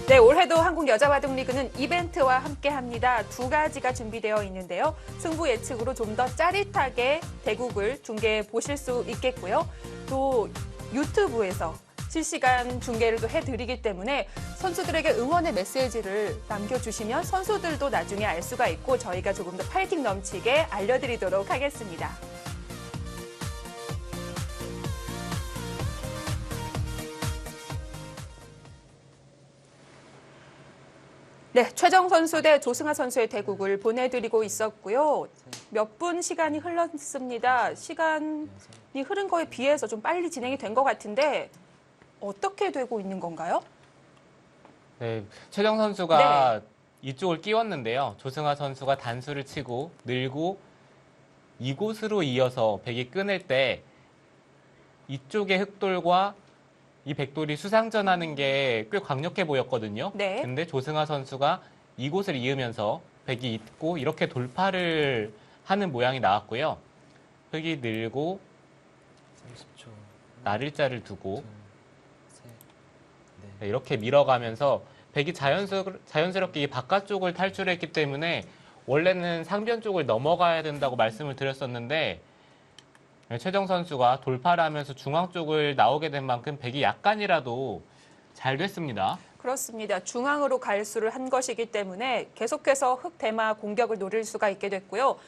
네, 올해도 한국 여자 바둑 리그는 이벤트와 함께합니다. 두 가지가 준비되어 있는데요. 승부 예측으로 좀 더 짜릿하게 대국을 중계해 보실 수 있겠고요. 또 유튜브에서 실시간 중계를 또 해드리기 때문에 선수들에게 응원의 메시지를 남겨주시면 선수들도 나중에 알 수가 있고 저희가 조금 더 파이팅 넘치게 알려드리도록 하겠습니다. 네, 최정 선수 대 조승아 선수의 대국을 보내드리고 있었고요. 몇 분 시간이 흘렀습니다. 시간이 흐른 거에 비해서 좀 빨리 진행이 된 것 같은데 어떻게 되고 있는 건가요? 네, 최정 선수가 이쪽을 끼웠는데요. 조승아 선수가 단수를 치고 늘고 이곳으로 이어서 백이 끊을 때 이쪽의 흑돌과 이 백돌이 수상전하는 게 꽤 강력해 보였거든요. 네. 근데 조승아 선수가 이곳을 이으면서 백이 있고 이렇게 돌파를 하는 모양이 나왔고요. 흑이 늘고 30초. 나를자를 두고 둘, 셋, 넷. 네, 이렇게 밀어가면서 백이 자연스럽게 이 바깥쪽을 탈출했기 때문에 원래는 상변 쪽을 넘어가야 된다고 말씀을 드렸었는데 최정 선수가 돌파를 하면서 중앙 쪽을 나오게 된 만큼 백이 약간이라도 잘 됐습니다. 그렇습니다. 중앙으로 갈수를 한 것이기 때문에 계속해서 흑 대마 공격을 노릴 수가 있게 됐고요.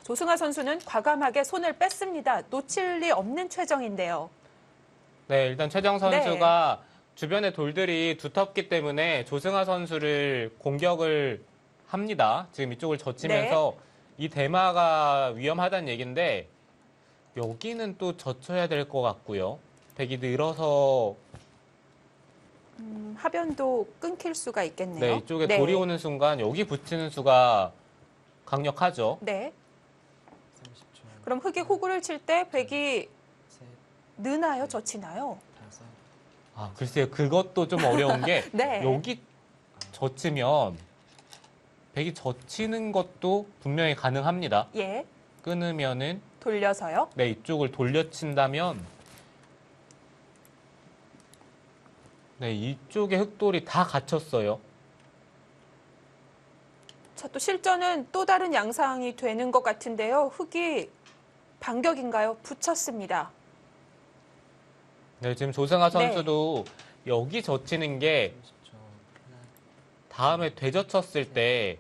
조승아 선수는 과감하게 손을 뺐습니다. 놓칠 리 없는 최정인데요. 네, 일단 최정 선수가 주변의 돌들이 두텁기 때문에 조승아 선수를 공격을 합니다. 지금 이쪽을 젖히면서 이 대마가 위험하다는 얘기인데 여기는 또 젖혀야 될 것 같고요. 백이 늘어서 하변도 끊길 수가 있겠네요. 네, 이쪽에 돌이 오는 순간 여기 붙이는 수가 강력하죠. 네. 30초. 그럼 흑이 호구를 칠 때 백이 셋, 느나요? 젖히나요? 다섯. 글쎄요. 그것도 좀 어려운 게 네. 여기 젖히면 백이 젖히는 것도 분명히 가능합니다. 예. 끊으면은 돌려서요. 네, 이쪽을 돌려친다면 네, 이쪽에 흑돌이 다 갇혔어요. 자, 또 실전은 또 다른 양상이 되는 것 같은데요. 흑이 반격인가요? 붙였습니다. 네, 지금 조승아 선수도 여기 젖히는 게 30초. 하나, 다음에 되젖혔을 때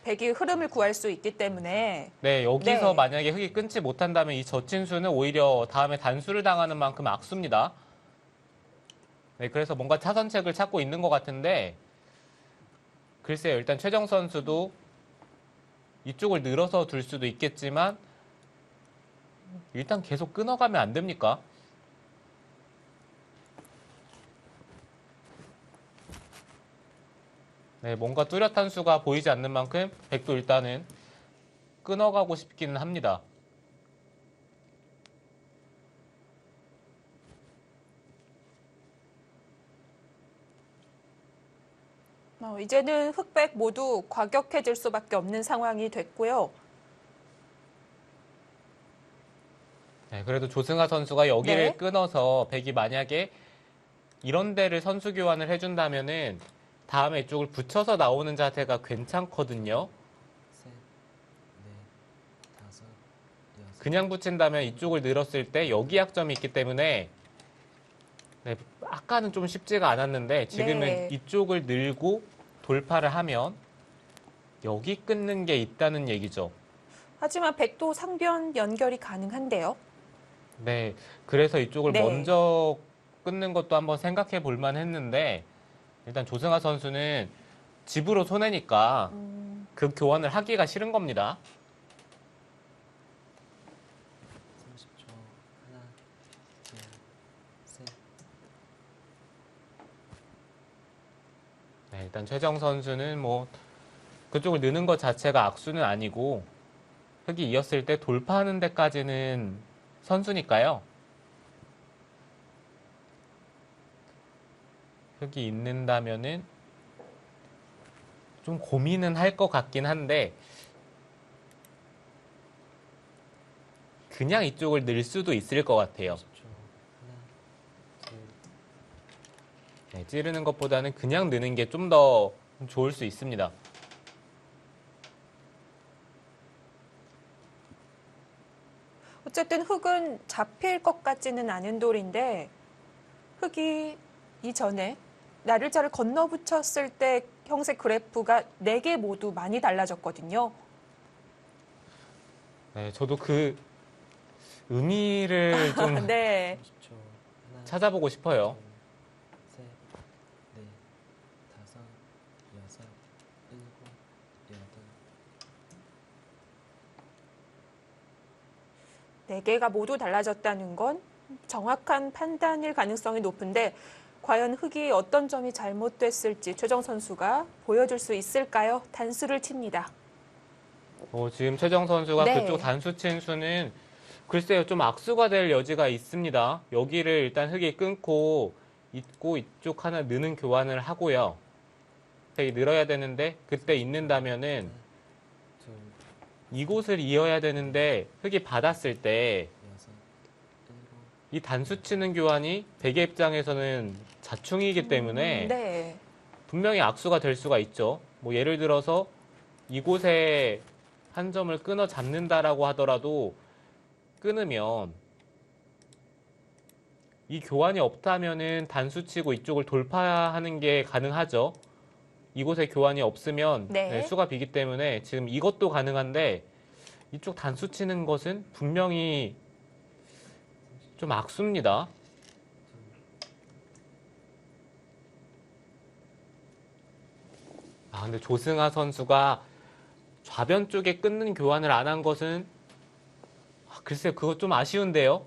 백이 흐름을 구할 수 있기 때문에 네, 여기서 네. 만약에 흑이 끊지 못한다면 이 젖힌 수는 오히려 다음에 단수를 당하는 만큼 악수입니다. 네, 그래서 뭔가 차선책을 찾고 있는 것 같은데 글쎄요, 일단 최정 선수도 이쪽을 늘어서 둘 수도 있겠지만 일단 계속 끊어가면 안 됩니까? 네, 뭔가 뚜렷한 수가 보이지 않는 만큼 백도 일단은 끊어가고 싶기는 합니다. 이제는 흑백 모두 과격해질 수밖에 없는 상황이 됐고요. 네, 그래도 조승아 선수가 여기를 네. 끊어서 백이 만약에 이런 데를 선수 교환을 해준다면은 다음에 이쪽을 붙여서 나오는 자세가 괜찮거든요. 셋, 넷, 다섯, 여섯. 그냥 붙인다면 이쪽을 늘었을 때 여기 약점이 있기 때문에 네, 아까는 좀 쉽지가 않았는데 지금은 네. 이쪽을 늘고 돌파를 하면 여기 끊는 게 있다는 얘기죠. 하지만 백도 상변 연결이 가능한데요. 네, 그래서 이쪽을 네. 먼저 끊는 것도 한번 생각해 볼 만했는데 일단 조승아 선수는 집으로 손해니까 그 교환을 하기가 싫은 겁니다. 30초. 하나, 둘, 셋. 네, 일단 최정 선수는 뭐 그쪽을 느는 것 자체가 악수는 아니고 흙이 이었을 때 돌파하는 데까지는 선수니까요. 흙이 있는다면은 좀 고민은 할 것 같긴 한데 그냥 이쪽을 늘 수도 있을 것 같아요. 10초. 하나, 둘, 네, 찌르는 것보다는 그냥 느는 게 좀 더 좋을 수 있습니다. 어쨌든 흑은 잡힐 것 같지는 않은 돌인데 흑이 이전에 나를자를 건너 붙였을 때 형색 그래프가 4개 모두 많이 달라졌거든요. 네, 저도 그 의미를 좀 네. 30초. 하나, 찾아보고 싶어요. 둘, 셋, 넷, 다섯, 여섯, 일곱, 여덟. 4개가 모두 달라졌다는 건 정확한 판단일 가능성이 높은데 과연 흑이 어떤 점이 잘못됐을지 최정 선수가 보여줄 수 있을까요? 단수를 칩니다. 지금 최정 선수가 네. 그쪽 단수 친 수는 글쎄요, 좀 악수가 될 여지가 있습니다. 여기를 일단 흙이 끊고 있고 이쪽 하나 느는 교환을 하고요. 백이 늘어야 되는데 그때 있는다면은 둘, 이곳을 이어야 되는데 흙이 받았을 때 여섯, 일곱. 이 단수 치는 교환이 백의 입장에서는 자충이기 때문에 네. 분명히 악수가 될 수가 있죠. 뭐 예를 들어서 이곳에 한 점을 끊어 잡는다라고 하더라도 끊으면 이 교환이 없다면은 단수 치고 이쪽을 돌파하는 게 가능하죠. 이곳에 교환이 없으면 네. 네, 수가 비기 때문에 지금 이것도 가능한데 이쪽 단수 치는 것은 분명히 좀 악수입니다. 근데 조승아 선수가 좌변 쪽에 끊는 교환을 안 한 것은 글쎄 그거 좀 아쉬운데요.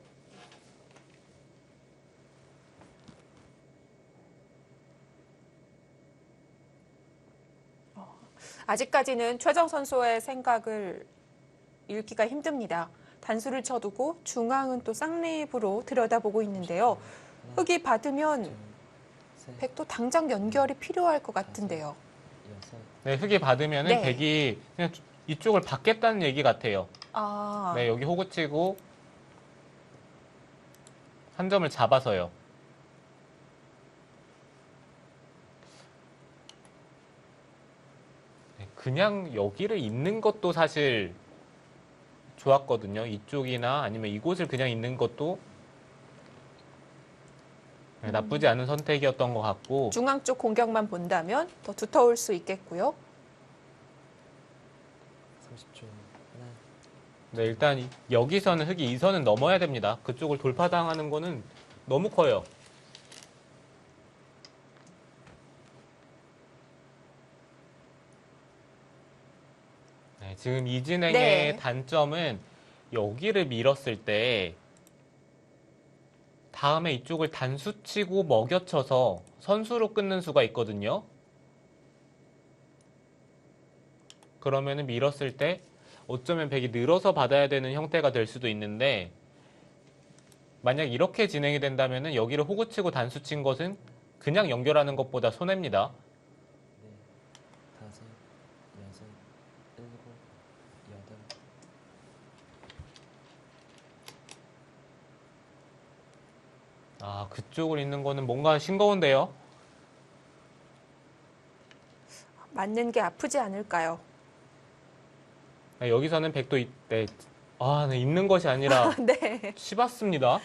아직까지는 최정 선수의 생각을 읽기가 힘듭니다. 단수를 쳐두고 중앙은 또 쌍립으로 들여다보고 있는데요. 흑이 받으면 둘, 셋, 백도 당장 연결이 필요할 것 같은데요. 여섯. 네, 흙이 받으면은 네. 백이 그냥 이쪽을 받겠다는 얘기 같아요. 아, 네, 여기 호구 치고 한 점을 잡아서요. 네, 그냥 여기를 있는 것도 사실 좋았거든요. 이쪽이나 아니면 이곳을 그냥 있는 것도 네, 나쁘지 않은 선택이었던 것 같고 중앙 쪽 공격만 본다면 더 두터울 수 있겠고요. 30초. 하나, 네, 일단 여기서는 흙이 이 선은 넘어야 됩니다. 그쪽을 돌파당하는 거는 너무 커요. 네, 지금 이진행의 네. 단점은 여기를 밀었을 때 다음에 이쪽을 단수치고 먹여쳐서 선수로 끊는 수가 있거든요. 그러면은 밀었을 때 어쩌면 백이 늘어서 받아야 되는 형태가 될 수도 있는데 만약 이렇게 진행이 된다면은 여기를 호구치고 단수친 것은 그냥 연결하는 것보다 손해입니다. 네, 다섯, 여섯, 일곱, 여덟. 아, 그쪽을 있는 거는 뭔가 싱거운데요. 맞는 게 아프지 않을까요? 네, 여기서는 백도 네. 아, 네, 있는 것이 아니라 네. 치봤습니다.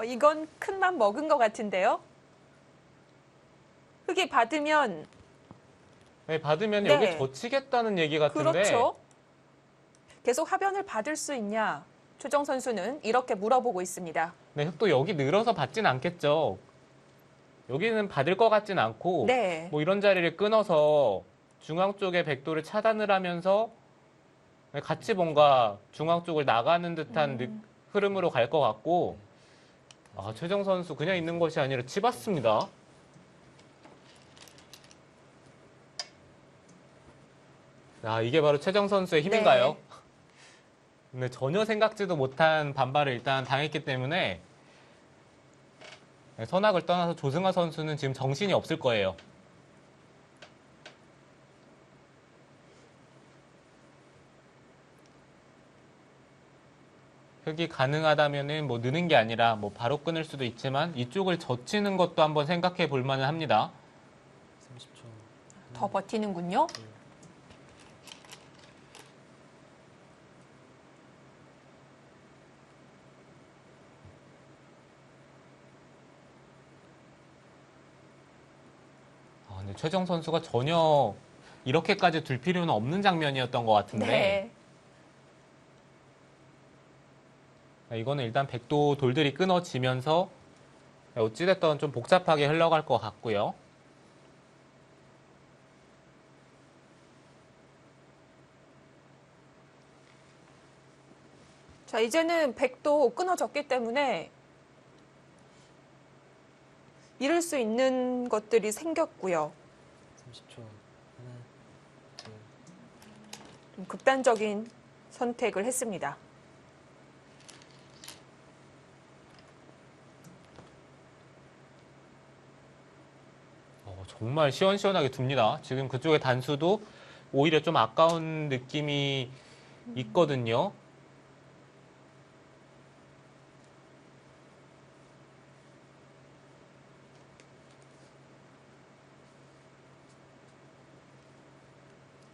이건 큰 맘 먹은 것 같은데요. 흑이 받으면 네, 받으면 네. 여기 젖히겠다는 얘기 같은데. 그렇죠. 계속 하변을 받을 수 있냐? 최정 선수는 이렇게 물어보고 있습니다. 네, 흑도 여기 늘어서 받진 않겠죠. 여기는 받을 것 같진 않고 네. 뭐 이런 자리를 끊어서 중앙 쪽에 백도를 차단을 하면서 같이 뭔가 중앙 쪽을 나가는 듯한 흐름으로 갈 것 같고 아, 최정 선수 그냥 있는 것이 아니라 치봤습니다. 아, 이게 바로 최정 선수의 힘인가요? 근데 전혀 생각지도 못한 반발을 일단 당했기 때문에 선악을 떠나서 조승아 선수는 지금 정신이 없을 거예요. 흑이 가능하다면은 뭐 느는 게 아니라 뭐 바로 끊을 수도 있지만 이쪽을 젖히는 것도 한번 생각해 볼 만은 합니다. 30초. 더 버티는군요. 아, 근데 최정 선수가 전혀 이렇게까지 둘 필요는 없는 장면이었던 것 같은데 네. 이거는 일단 백도 돌들이 끊어지면서 어찌됐든 좀 복잡하게 흘러갈 것 같고요. 자, 이제는 백도 끊어졌기 때문에 잃을 수 있는 것들이 생겼고요. 30초. 하나, 둘, 좀 극단적인 선택을 했습니다. 정말 시원시원하게 둡니다. 지금 그쪽의 단수도 오히려 좀 아까운 느낌이 있거든요.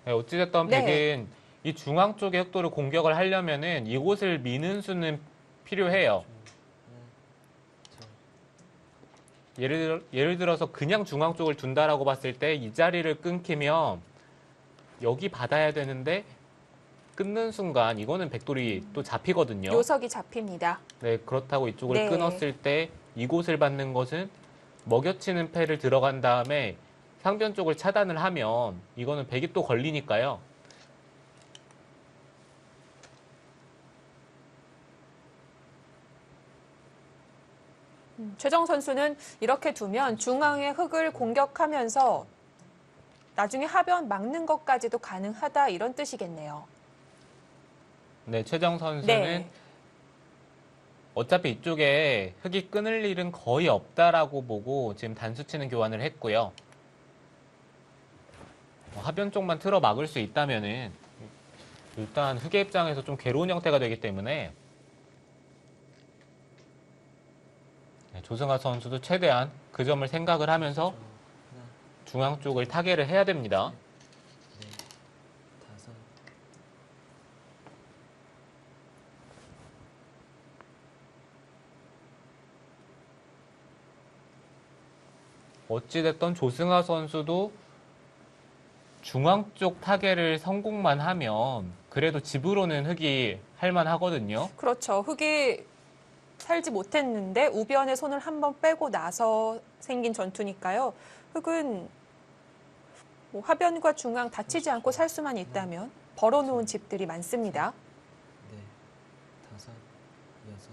네, 어찌됐든 네. 백은 이 중앙 쪽의 흑도를 공격을 하려면은 이곳을 미는 수는 필요해요. 예를 들어서 그냥 중앙 쪽을 둔다라고 봤을 때 이 자리를 끊기면 여기 받아야 되는데 끊는 순간 이거는 백돌이 또 잡히거든요. 요석이 잡힙니다. 네, 그렇다고 이쪽을 네. 끊었을 때 이곳을 받는 것은 먹여치는 패를 들어간 다음에 상변 쪽을 차단을 하면 이거는 백이 또 걸리니까요. 최정 선수는 이렇게 두면 중앙의 흑을 공격하면서 나중에 하변 막는 것까지도 가능하다 이런 뜻이겠네요. 네, 최정 선수는 네. 어차피 이쪽에 흑이 끊을 일은 거의 없다라고 보고 지금 단수치는 교환을 했고요. 하변 쪽만 틀어 막을 수 있다면은 일단 흑의 입장에서 좀 괴로운 형태가 되기 때문에 조승아 선수도 최대한 그 점을 생각을 하면서 하나, 중앙 쪽을 타개를 해야 됩니다. 넷, 다섯. 어찌됐든 조승아 선수도 중앙 쪽 타개를 성공만 하면 그래도 집으로는 흑이 할만하거든요. 그렇죠. 흑이 살지 못했는데 우변에 손을 한번 빼고 나서 생긴 전투니까요. 흑은 뭐 하변과 중앙 다치지 않고 살 수만 있다면 벌어놓은 집들이 많습니다. 네, 다섯, 여섯,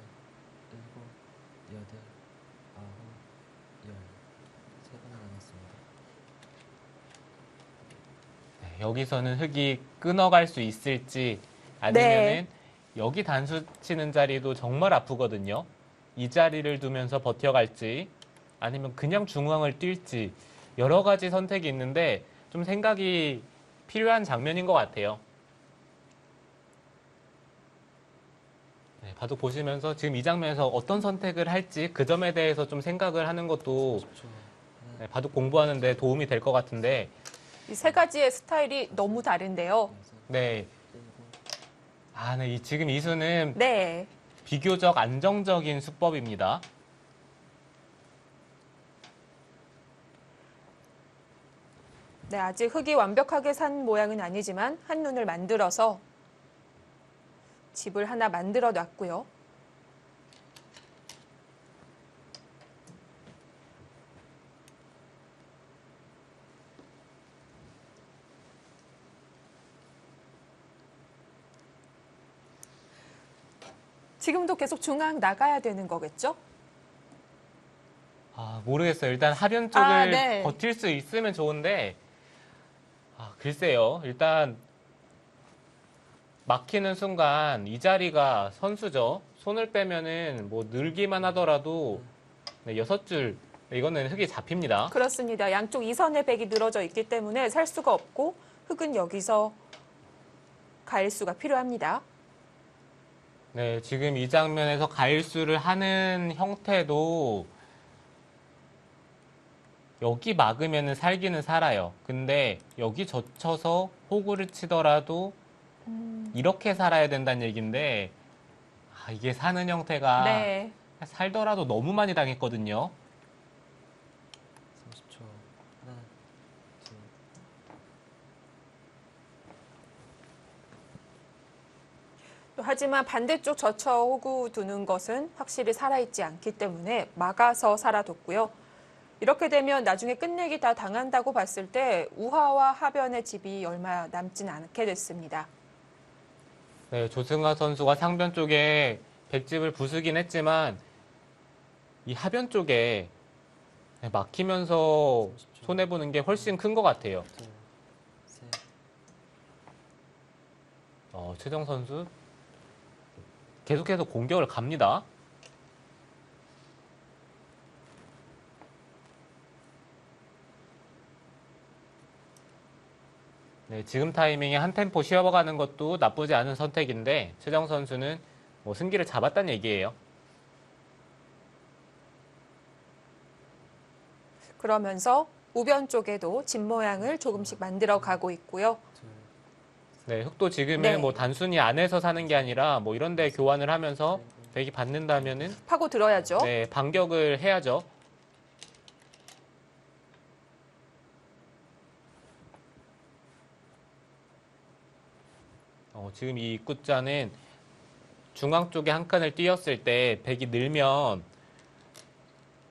일곱, 여덟, 아홉, 열. 3번 남았습니다. 네, 여기서는 흙이 끊어갈 수 있을지 아니면은 여기 단수 치는 자리도 정말 아프거든요. 이 자리를 두면서 버텨갈지 아니면 그냥 중앙을 뛸지 여러 가지 선택이 있는데 좀 생각이 필요한 장면인 것 같아요. 네, 바둑 보시면서 지금 이 장면에서 어떤 선택을 할지 그 점에 대해서 좀 생각을 하는 것도 10초. 하나, 네, 바둑 공부하는 데 도움이 될 것 같은데 이 세 가지의 스타일이 너무 다른데요. 여섯, 네, 일곱. 네, 지금 이 수는 네. 비교적 안정적인 수법입니다. 네, 아직 흙이 완벽하게 산 모양은 아니지만 한눈을 만들어서 집을 하나 만들어 놨고요. 지금도 계속 중앙 나가야 되는 거겠죠? 모르겠어요. 일단 하변 쪽을 네. 버틸 수 있으면 좋은데, 글쎄요. 일단 막히는 순간 이 자리가 선수죠. 손을 빼면은 뭐 늘기만 하더라도 네, 6줄 이거는 흙이 잡힙니다. 그렇습니다. 양쪽 이선의 백이 늘어져 있기 때문에 살 수가 없고 흙은 여기서 가일수가 필요합니다. 네, 지금 이 장면에서 가일수를 하는 형태도 여기 막으면 살기는 살아요. 근데 여기 젖혀서 호구를 치더라도 이렇게 살아야 된다는 얘기인데 이게 사는 형태가 네. 살더라도 너무 많이 당했거든요. 30초. 하나, 둘. 또 하지만 반대쪽 젖혀 호구 두는 것은 확실히 살아있지 않기 때문에 막아서 살아뒀고요. 이렇게 되면 나중에 끝내기 다 당한다고 봤을 때 우하와 하변의 집이 얼마 남진 않게 됐습니다. 네, 조승아 선수가 상변 쪽에 백집을 부수긴 했지만 이 하변 쪽에 막히면서 손해보는 게 훨씬 큰 것 같아요. 둘, 셋. 최정 선수 계속해서 공격을 갑니다. 네, 지금 타이밍에 한 템포 쉬어가는 것도 나쁘지 않은 선택인데 최정 선수는 뭐 승기를 잡았다는 얘기예요. 그러면서 우변 쪽에도 집 모양을 조금씩 만들어 가고 있고요. 둘, 네, 흙도 지금은 네. 뭐 단순히 안에서 사는 게 아니라 뭐 이런 데 교환을 하면서 백이 받는다면은 파고 들어야죠. 네, 반격을 해야죠. 지금 이 입구자는 중앙 쪽에 한 칸을 띄었을 때 백이 늘면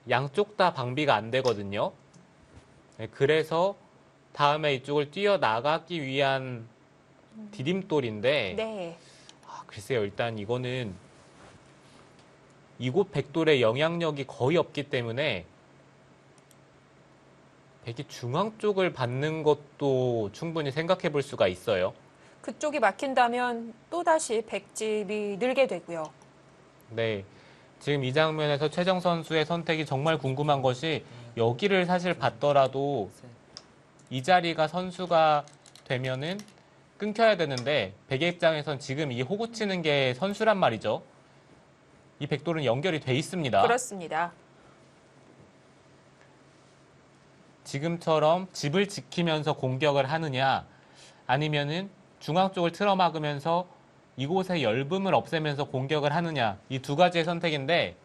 양쪽 다 방비가 안 되거든요. 네, 그래서 다음에 이쪽을 뛰어나가기 위한 디딤돌인데 네. 글쎄요. 일단 이거는 이곳 백돌의 영향력이 거의 없기 때문에 백이 중앙 쪽을 받는 것도 충분히 생각해 볼 수가 있어요. 그쪽이 막힌다면 또다시 백집이 늘게 되고요. 네. 지금 이 장면에서 최정 선수의 선택이 정말 궁금한 것이 여기를 사실 받더라도 셋. 이 자리가 선수가 되면은 끊겨야 되는데 백의 입장에선 지금 이 호구 치는 게 선수란 말이죠. 이 백돌은 연결이 돼 있습니다. 그렇습니다. 지금처럼 집을 지키면서 공격을 하느냐 아니면은 중앙 쪽을 틀어막으면서 이곳의 엷음을 없애면서 공격을 하느냐 이 두 가지의 선택인데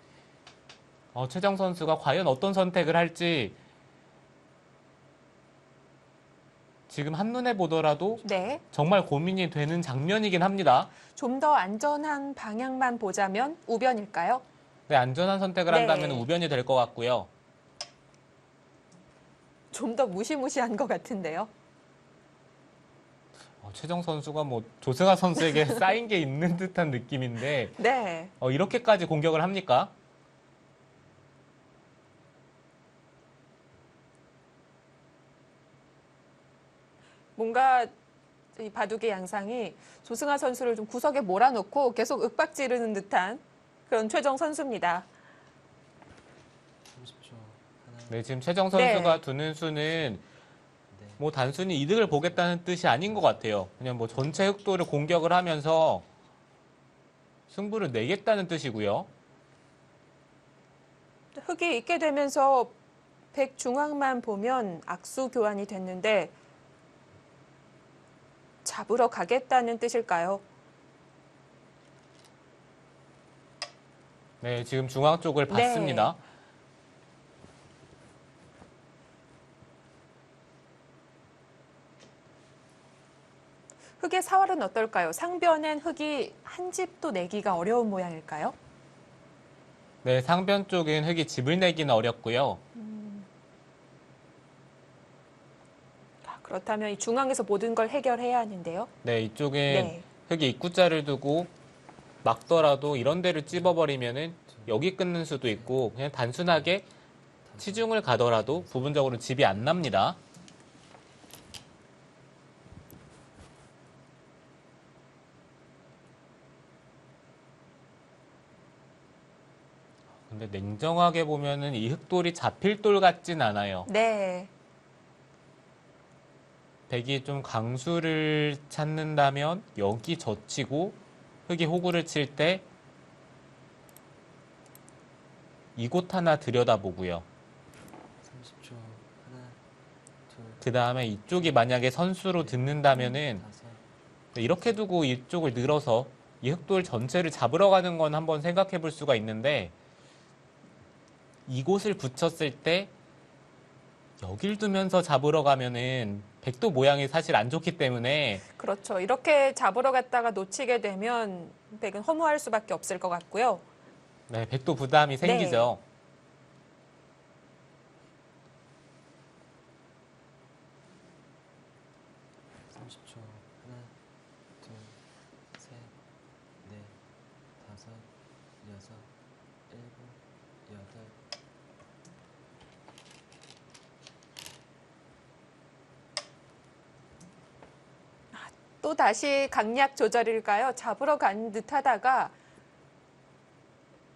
최정 선수가 과연 어떤 선택을 할지 지금 한눈에 보더라도 네. 정말 고민이 되는 장면이긴 합니다. 좀 더 안전한 방향만 보자면 우변일까요? 네, 안전한 선택을 네. 한다면 우변이 될 것 같고요. 좀 더 무시무시한 것 같은데요. 최정 선수가 뭐 조승아 선수에게 쌓인 게 있는 듯한 느낌인데 네. 이렇게까지 공격을 합니까? 뭔가 이 바둑의 양상이 조승아 선수를 좀 구석에 몰아놓고 계속 윽박지르는 듯한 그런 최정 선수입니다. 30초. 하나, 네, 지금 최정 선수가 네. 두는 수는 네. 뭐 단순히 이득을 보겠다는 뜻이 아닌 것 같아요. 그냥 뭐 전체 흑도를 공격을 하면서 승부를 내겠다는 뜻이고요. 흑이 있게 되면서 백 중앙만 보면 악수 교환이 됐는데 잡으러 가겠다는 뜻일까요? 네, 지금 중앙 쪽을 네. 봤습니다. 흑의 사활은 어떨까요? 상변엔 흑이 한 집도 내기가 어려운 모양일까요? 네, 상변 쪽은 흑이 집을 내기는 어렵고요. 그렇다면 이 중앙에서 모든 걸 해결해야 하는데요. 네, 이쪽은 네. 흑이 입구자를 두고 막더라도 이런 데를 찝어버리면은 여기 끊는 수도 있고 그냥 단순하게 치중을 가더라도 부분적으로 집이 안 납니다. 근데 냉정하게 보면은 이 흑돌이 잡힐 돌 같진 않아요. 네. 백이 좀 강수를 찾는다면 여기 젖히고 흑이 호구를 칠 때 이곳 하나 들여다보고요. 30초. 하나, 둘, 그 다음에 이쪽이 만약에 선수로 듣는다면은 다섯. 이렇게 두고 이쪽을 늘어서 이 흑돌 전체를 잡으러 가는 건 한번 생각해 볼 수가 있는데 이곳을 붙였을 때 여길 두면서 잡으러 가면은 백도 모양이 사실 안 좋기 때문에 그렇죠. 이렇게 잡으러 갔다가 놓치게 되면 백은 허무할 수밖에 없을 것 같고요. 네, 백도 부담이 생기죠. 네. 30초. 하나, 둘, 셋, 넷, 다섯, 여섯, 일곱, 여덟. 또 다시 강약 조절일까요? 잡으러 간 듯하다가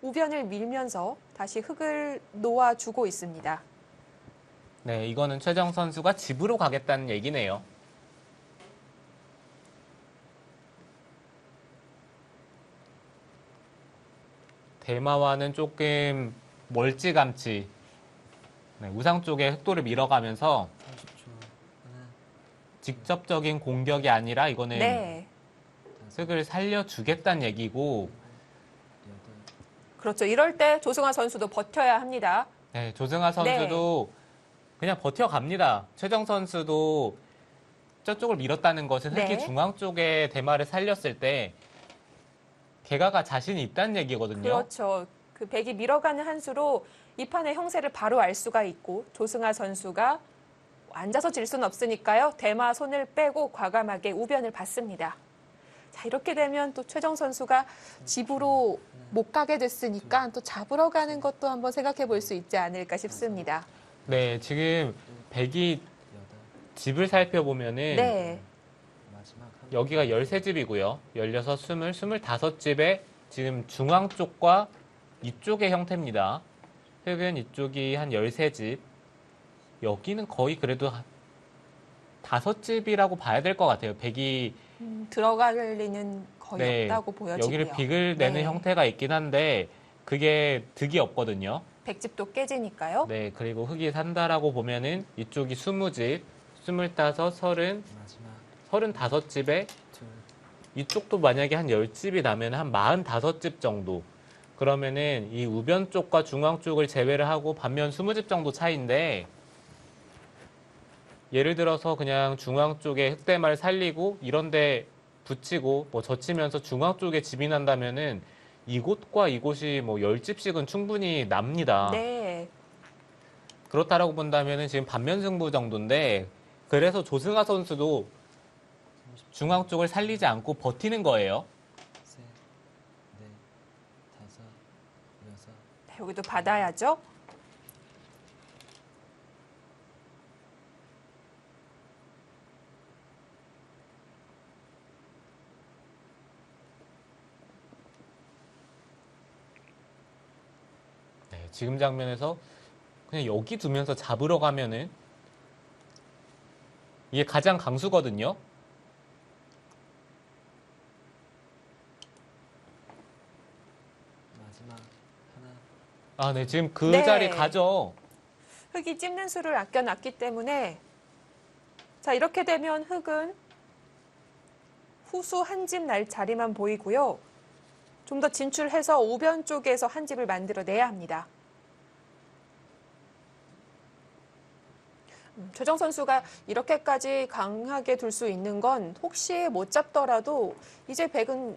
우변을 밀면서 다시 흑을 놓아주고 있습니다. 네, 이거는 최정 선수가 집으로 가겠다는 얘기네요. 대마와는 조금 멀찌감치 우상 쪽에 흑돌을 밀어가면서 30초. 하나, 직접적인 공격이 아니라 이거는 네. 다섯, 흑을 살려주겠다는 얘기고 여덟. 그렇죠. 이럴 때 조승아 선수도 버텨야 합니다. 네, 조승아 선수도 그냥 버텨갑니다. 최정 선수도 저쪽을 밀었다는 것은 흑이 네. 중앙 쪽에 대마를 살렸을 때 개가가 자신이 있다는 얘기거든요. 그렇죠. 그 백이 밀어가는 한 수로 이 판의 형세를 바로 알 수가 있고 조승아 선수가 앉아서 질 수는 없으니까요. 대마 손을 빼고 과감하게 우변을 받습니다. 자, 이렇게 되면 또 최정 선수가 집으로 못 가게 됐으니까 또 잡으러 가는 것도 한번 생각해 볼 수 있지 않을까 싶습니다. 네, 지금 백이 여덟. 집을 살펴보면은 네. 마지막 한 여기가 13집이고요. 16, 20, 25집에 지금 중앙 쪽과 이쪽의 형태입니다. 흑은 이쪽이 한 13집. 여기는 거의 그래도 5집이라고 봐야 될 것 같아요. 백이 들어갈 리는 거의 네, 없다고 보여지고요. 여기를 빅을 내는 네. 형태가 있긴 한데 그게 득이 없거든요. 백집도 깨지니까요. 네, 그리고 흑이 산다라고 보면은 이쪽이 20집, 25, 30, 마지막 35집에 둘. 이쪽도 만약에 한 10집이 나면 한 45집 정도. 그러면은 이 우변 쪽과 중앙 쪽을 제외를 하고 반면 20집 정도 차이인데 예를 들어서 그냥 중앙 쪽에 흑대마를 살리고 이런데 붙이고 뭐 젖히면서 중앙 쪽에 집이 난다면은 이곳과 이곳이 뭐 10집씩은 충분히 납니다. 네. 그렇다라고 본다면은 지금 반면 승부 정도인데 그래서 조승아 선수도 중앙 쪽을 살리지 않고 버티는 거예요. 셋, 넷, 다섯, 여섯. 네, 여기도 받아야죠. 네, 지금 장면에서 그냥 여기 두면서 잡으러 가면은 이게 가장 강수거든요. 마지막 하나. 아, 네, 지금 그 네. 자리 가죠. 흙이 찝는 수를 아껴놨기 때문에 자 이렇게 되면 흙은 후수 한 집 날 자리만 보이고요. 좀 더 진출해서 오변 쪽에서 한 집을 만들어내야 합니다. 최정 선수가 이렇게까지 강하게 둘 수 있는 건 혹시 못 잡더라도 이제 백은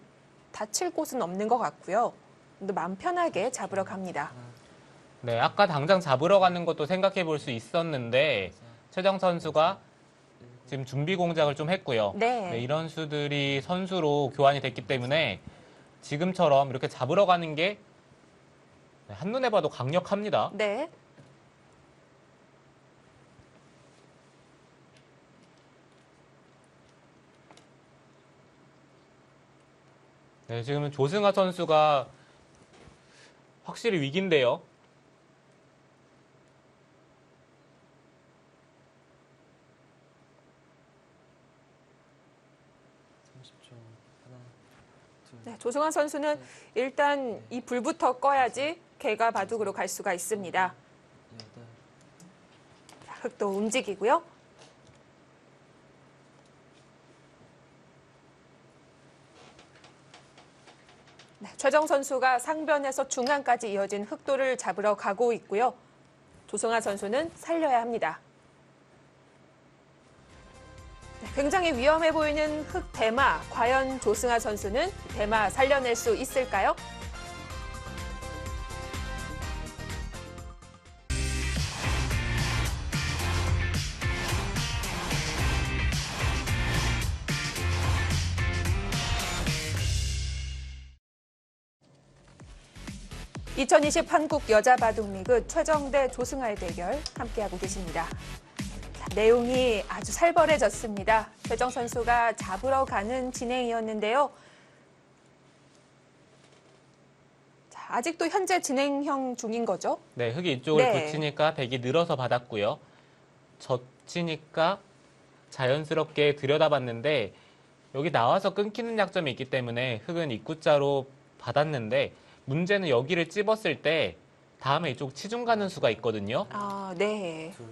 다칠 곳은 없는 것 같고요. 근데 마음 편하게 잡으러 갑니다. 네, 아까 당장 잡으러 가는 것도 생각해 볼 수 있었는데 최정 선수가 지금 준비 공작을 좀 했고요. 네. 이런 수들이 선수로 교환이 됐기 때문에 지금처럼 이렇게 잡으러 가는 게 한눈에 봐도 강력합니다. 네. 네, 지금은 조승아 선수가 확실히 위기인데요. 하나, 둘, 네, 조승환 선수는 일단 이 불부터 꺼야지 개가 바둑으로 갈 수가 있습니다. 여덟, 자, 흙도 움직이고요. 네, 최정 선수가 상변에서 중앙까지 이어진 흑도를 잡으러 가고 있고요. 조승환 선수는 살려야 합니다. 네, 굉장히 위험해 보이는 흑 대마. 과연 조승환 선수는 대마 살려낼 수 있을까요? (2020) 한국 여자 바둑리그 최정 대 조승아의 대결 함께하고 계십니다. 자, 내용이 아주 살벌해졌습니다. 최정 선수가 잡으러 가는 진행이었는데요. 자, 아직도 현재 진행형 중인 거죠? 네, 흙이 이쪽을 네. 붙이니까 백이 늘어서 받았고요. 젖히니까 자연스럽게 들여다봤는데 여기 나와서 끊기는 약점이 있기 때문에 흙은 입구자로 받았는데 문제는 여기를 찝었을 때 다음에 이쪽 치중 가는 수가 있거든요. 아, 네. 둘,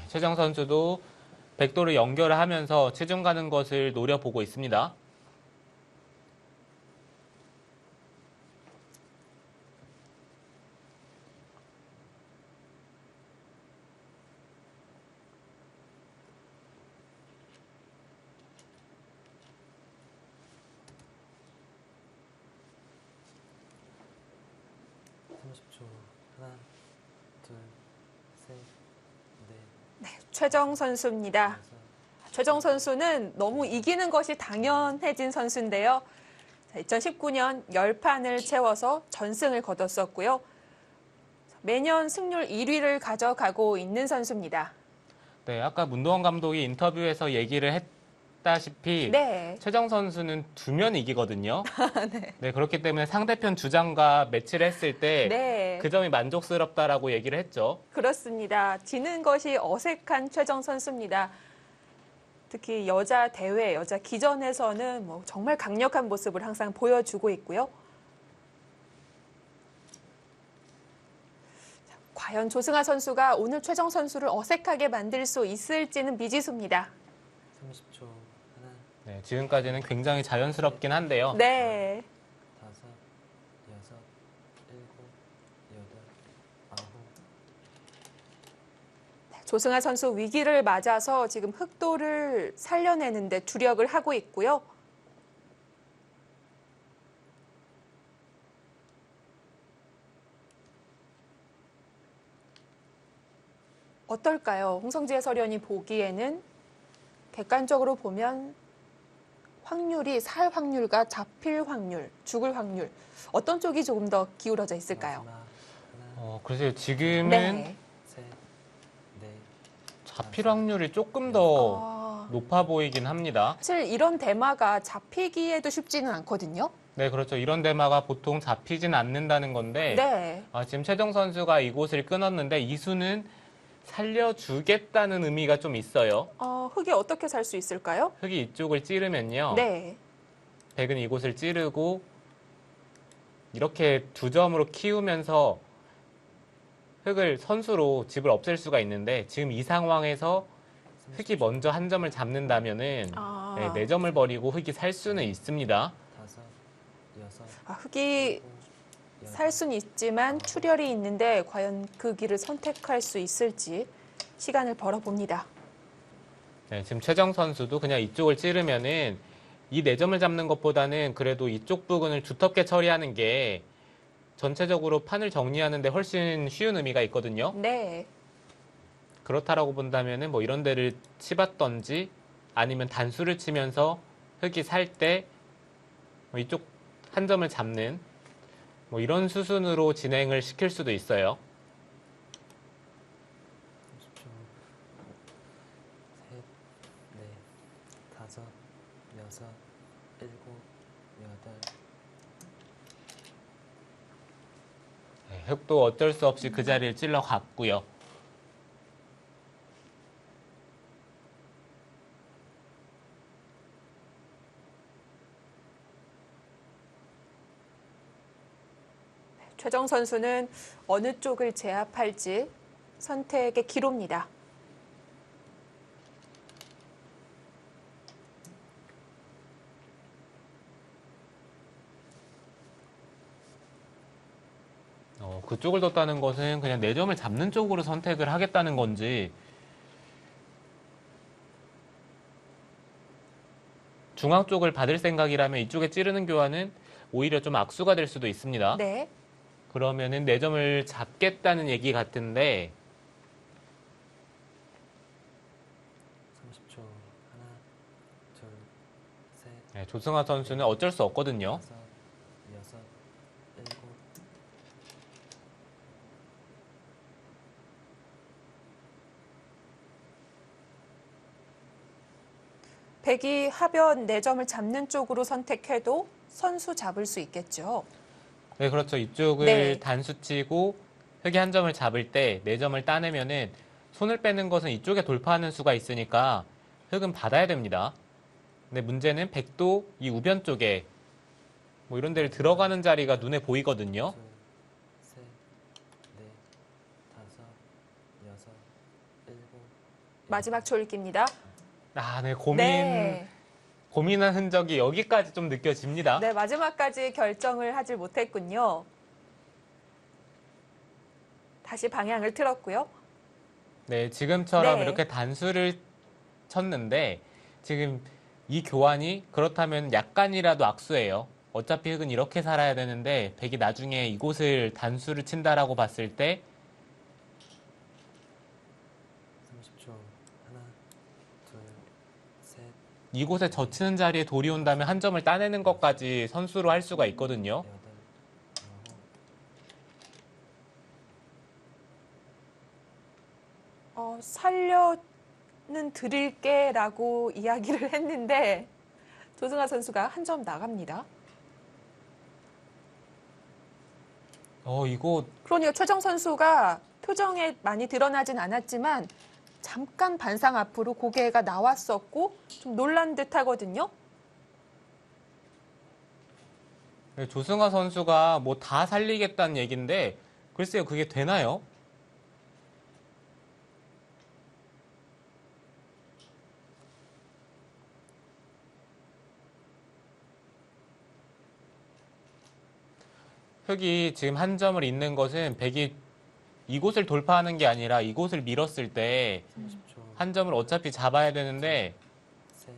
최정 선수도 백도를 연결을 하면서 치중 가는 것을 노려보고 있습니다. 하나, 둘, 셋, 넷, 최정 선수입니다. 다섯. 최정 선수는 너무 이기는 것이 당연해진 선수인데요. 2019년 10판을 채워서 전승을 거뒀었고요. 매년 승률 1위를 가져가고 있는 선수입니다. 네, 아까 문도원 감독이 인터뷰에서 얘기를 했다시피 네. 최정 선수는 두면 이기거든요. 네, 그렇기 때문에 상대편 주장과 매치를 했을 때 네. 그 점이 만족스럽다라고 얘기를 했죠. 그렇습니다. 지는 것이 어색한 최정 선수입니다. 특히 여자 대회, 여자 기전에서는 뭐 정말 강력한 모습을 항상 보여주고 있고요. 자, 과연 조승아 선수가 오늘 최정 선수를 어색하게 만들 수 있을지는 미지수입니다. 30초. 하나, 네, 지금까지는 굉장히 자연스럽긴 한데요. 네. 다섯, 여섯, 일곱, 여덟, 아홉. 조승아 선수 위기를 맞아서 지금 흑도를 살려내는데 주력을 하고 있고요. 어떨까요? 홍성지 해설위원이 보기에는 객관적으로 보면 확률이 살 확률과 잡힐 확률, 죽을 확률 어떤 쪽이 조금 더 기울어져 있을까요? 마지막 하나, 글쎄요. 지금은 네. 셋, 넷, 잡힐 확률이 조금 더 아, 높아 보이긴 합니다. 사실 이런 대마가 잡히기에도 쉽지는 않거든요. 네, 그렇죠. 이런 대마가 보통 잡히진 않는다는 건데 네. 지금 최정 선수가 이곳을 끊었는데 이 수는 살려주겠다는 의미가 좀 있어요. 흙이 어떻게 살 수 있을까요? 흙이 이쪽을 찌르면요. 네. 백은 이곳을 찌르고 이렇게 두 점으로 키우면서 흙을 선수로 집을 없앨 수가 있는데 지금 이 상황에서 흙이 먼저 한 점을 잡는다면은 아, 네 점을 버리고 흙이 살 수는 있습니다. 다섯, 여섯, 흙이 일곱, 살 수는 있지만 출혈이 있는데 과연 그 길을 선택할 수 있을지 시간을 벌어봅니다. 네, 지금 최정 선수도 그냥 이쪽을 찌르면은 이 네 점을 잡는 것보다는 그래도 이쪽 부분을 두텁게 처리하는 게 전체적으로 판을 정리하는 데 훨씬 쉬운 의미가 있거든요. 네. 그렇다라고 본다면은 뭐 이런 데를 치봤던지 아니면 단수를 치면서 흙이 살 때 이쪽 한 점을 잡는 뭐 이런 수순으로 진행을 시킬 수도 있어요. 30초, 셋, 넷, 다섯, 여섯, 일곱, 여덟, 네, 흙도 어쩔 수 없이 그 자리를 찔러 갔고요. 최정 선수는 어느 쪽을 제압할지 선택의 기로입니다. 그쪽을 뒀다는 것은 그냥 네 점을 잡는 쪽으로 선택을 하겠다는 건지 중앙 쪽을 받을 생각이라면 이쪽에 찌르는 교환은 오히려 좀 악수가 될 수도 있습니다. 네. 그러면은 네 점을 잡겠다는 얘기 같은데 30초, 하나, 둘, 셋, 네, 조승아 선수는 어쩔 수 없거든요. 다섯, 여섯, 일곱, 백이 하변 4점을 잡는 쪽으로 선택해도 선수 잡을 수 있겠죠. 네, 그렇죠. 이쪽을 네. 단수 치고 흙이 한 점을 잡을 때 네 점을 따내면은 손을 빼는 것은 이쪽에 돌파하는 수가 있으니까 흙은 받아야 됩니다. 근데 문제는 백도 이 우변 쪽에 뭐 이런 데를 들어가는 자리가 눈에 보이거든요. 둘, 셋, 넷, 다섯, 여섯, 일곱, 마지막 초읽기입니다. 네, 네. 고민한 흔적이 여기까지 좀 느껴집니다. 네, 마지막까지 결정을 하지 못했군요. 다시 방향을 틀었고요. 네, 지금처럼 네. 이렇게 단수를 쳤는데 지금 이 교환이 그렇다면 약간이라도 악수예요. 어차피 흙은 이렇게 살아야 되는데 백이 나중에 이곳을 단수를 친다라고 봤을 때 30초, 하나, 둘, 셋, 이곳에 젖히는 자리에 돌이 온다면 한 점을 따내는 것까지 선수로 할 수가 있거든요. 여덟, 아홉, 살려는 드릴게라고 이야기를 했는데 조승아 선수가 한 점 나갑니다. 이거 그러니까 최정 선수가 표정에 많이 드러나진 않았지만 잠깐 반상 앞으로 고개가 나왔었고 좀 놀란 듯 하거든요. 조승아 선수가 뭐 다 살리겠다는 얘기인데 글쎄요, 그게 되나요? 흙이 지금 한 점을 잇는 것은 백이 이곳을 돌파하는 게 아니라 이곳을 밀었을 때 30초, 한 점을 어차피 잡아야 되는데 셋,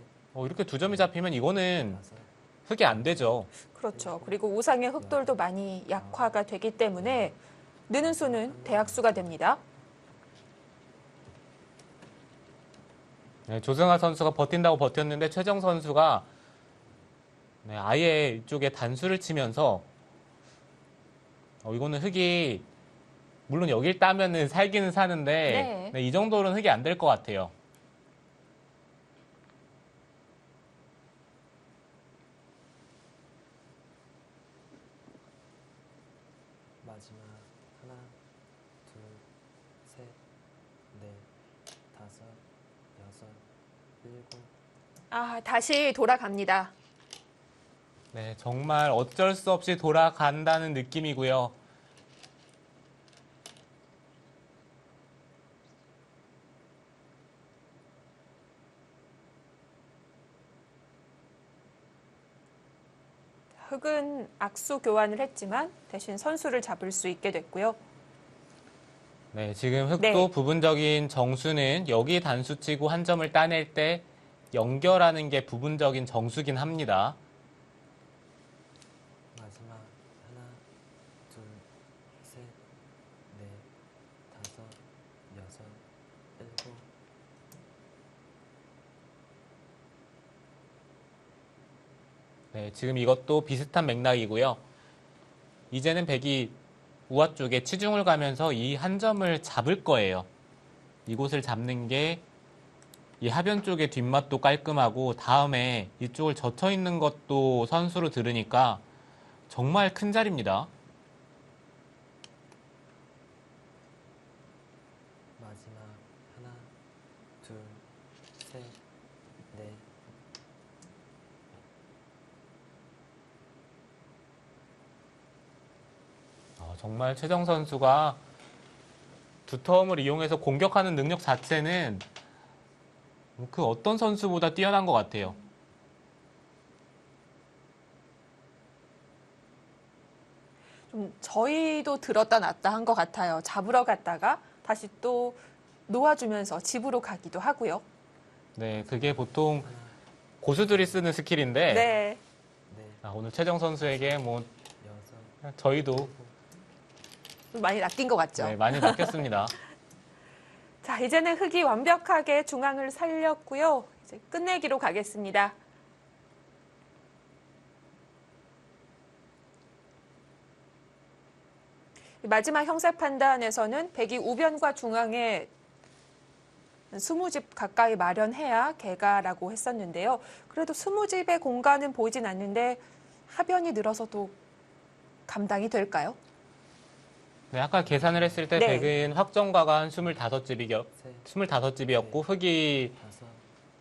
이렇게 두 점이 잡히면 이거는 다섯, 흙이 안 되죠. 그렇죠. 그리고 우상의 흑돌도 많이 약화가 되기 때문에 느는 수는 대약수가 됩니다. 네, 조승아 선수가 버틴다고 버텼는데 최정 선수가 네, 아예 이쪽에 단수를 치면서 이거는 흙이 물론 여길 따면은 살기는 사는데 네. 네, 이 정도로는 흙이 안 될 것 같아요. 마지막 하나, 둘, 셋, 넷, 다섯, 여섯, 일곱. 아, 다시 돌아갑니다. 네, 정말 어쩔 수 없이 돌아간다는 느낌이고요. 흙은 악수 교환을 했지만 대신 선수를 잡을 수 있게 됐고요. 네, 지금 흙도 네. 부분적인 정수는 여기 단수 치고 한 점을 따낼 때 연결하는 게 부분적인 정수긴 합니다. 마지막 하나, 둘, 셋, 넷, 다섯, 여섯, 일곱. 네, 지금 이것도 비슷한 맥락이고요. 이제는 백이 우아 쪽에 치중을 가면서 이 한 점을 잡을 거예요. 이곳을 잡는 게 이 하변 쪽의 뒷맛도 깔끔하고 다음에 이쪽을 젖혀 있는 것도 선수로 들으니까 정말 큰 자리입니다. 마지막 하나, 둘, 셋, 넷. 정말 최정 선수가 두터움을 이용해서 공격하는 능력 자체는 그 어떤 선수보다 뛰어난 것 같아요. 좀 저희도 들었다 놨다 한 것 같아요. 잡으러 갔다가 다시 또 놓아주면서 집으로 가기도 하고요. 네, 그게 보통 고수들이 쓰는 스킬인데 네. 넷, 오늘 최정 선수에게 뭐 여섯, 저희도 일곱. 좀 많이 낚인 것 같죠. 네, 많이 바뀌었습니다. 자, 이제는 흙이 완벽하게 중앙을 살렸고요. 이제 끝내기로 가겠습니다. 마지막 형사 판단에서는 백이 우변과 중앙에 20집 가까이 마련해야 개가라고 했었는데요. 그래도 20집의 공간은 보이진 않는데 하변이 늘어서도 감당이 될까요? 네, 아까 계산을 했을 때 네. 백은 확정가가 한 25집이었고 셋, 흙이 다섯.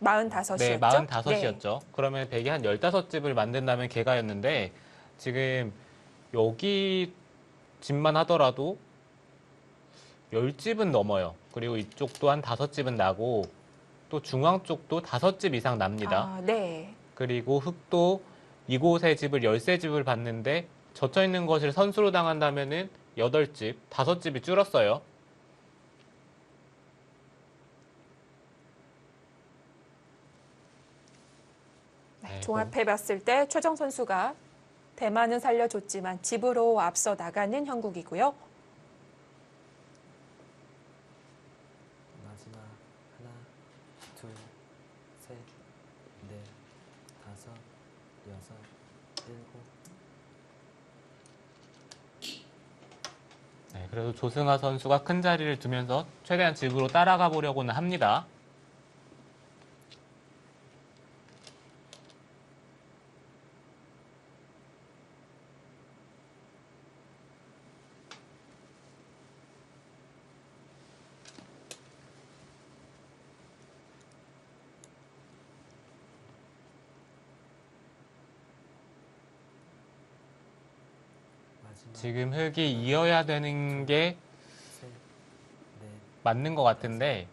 45이었죠? 네, 45이었죠. 그러면 백이 한 15집을 만든다면 개가였는데 지금 여기 집만 하더라도 10집은 넘어요. 그리고 이쪽도 한 5집은 나고 또 중앙 쪽도 5집 이상 납니다. 아, 네. 그리고 흙도 이곳의 집을 13집을 봤는데 젖혀 있는 것을 선수로 당한다면은 8집, 5집이 줄었어요. 네, 종합해봤을 때 최정 선수가 대만은 살려줬지만 집으로 앞서 나가는 형국이고요. 마지막 하나, 둘, 셋, 넷, 다섯, 여섯, 일곱. 네, 그래도 조승아 선수가 큰 자리를 두면서 최대한 집으로 따라가 보려고는 합니다. 마지막 지금 흙이 이어야 되는 게 셋, 넷, 맞는 것 같은데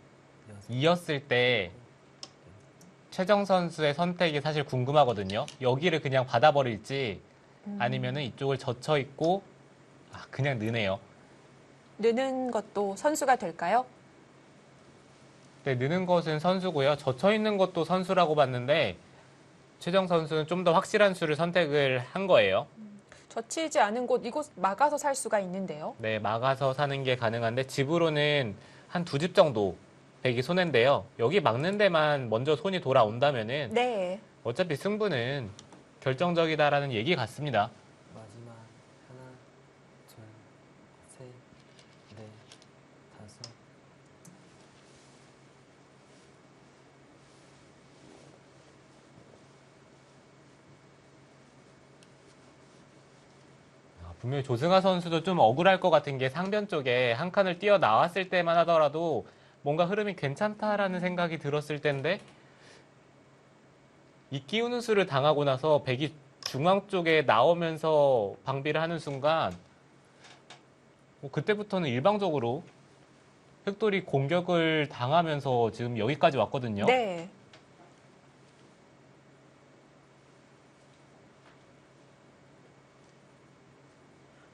여섯. 이었을 때 최정 선수의 선택이 사실 궁금하거든요. 여기를 그냥 받아버릴지 아니면은 이쪽을 젖혀 있고 그냥 느네요. 느는 것도 선수가 될까요? 네, 느는 것은 선수고요. 젖혀 있는 것도 선수라고 봤는데 최정 선수는 좀 더 확실한 수를 선택을 한 거예요. 젖히지 않은 곳 이곳 막아서 살 수가 있는데요. 네, 막아서 사는 게 가능한데 집으로는 한 2집 정도 백이 손해인데요. 여기 막는 데만 먼저 손이 돌아온다면은 네. 어차피 승부는 결정적이다라는 얘기 같습니다. 마지막 하나, 둘, 셋, 넷, 다섯. 분명히 조승아 선수도 좀 억울할 것 같은 게 상변 쪽에 한 칸을 뛰어 나왔을 때만 하더라도 뭔가 흐름이 괜찮다라는 생각이 들었을 텐데 이 끼우는 수를 당하고 나서 백이 중앙 쪽에 나오면서 방비를 하는 순간 뭐 그때부터는 일방적으로 흑돌이 공격을 당하면서 지금 여기까지 왔거든요. 네.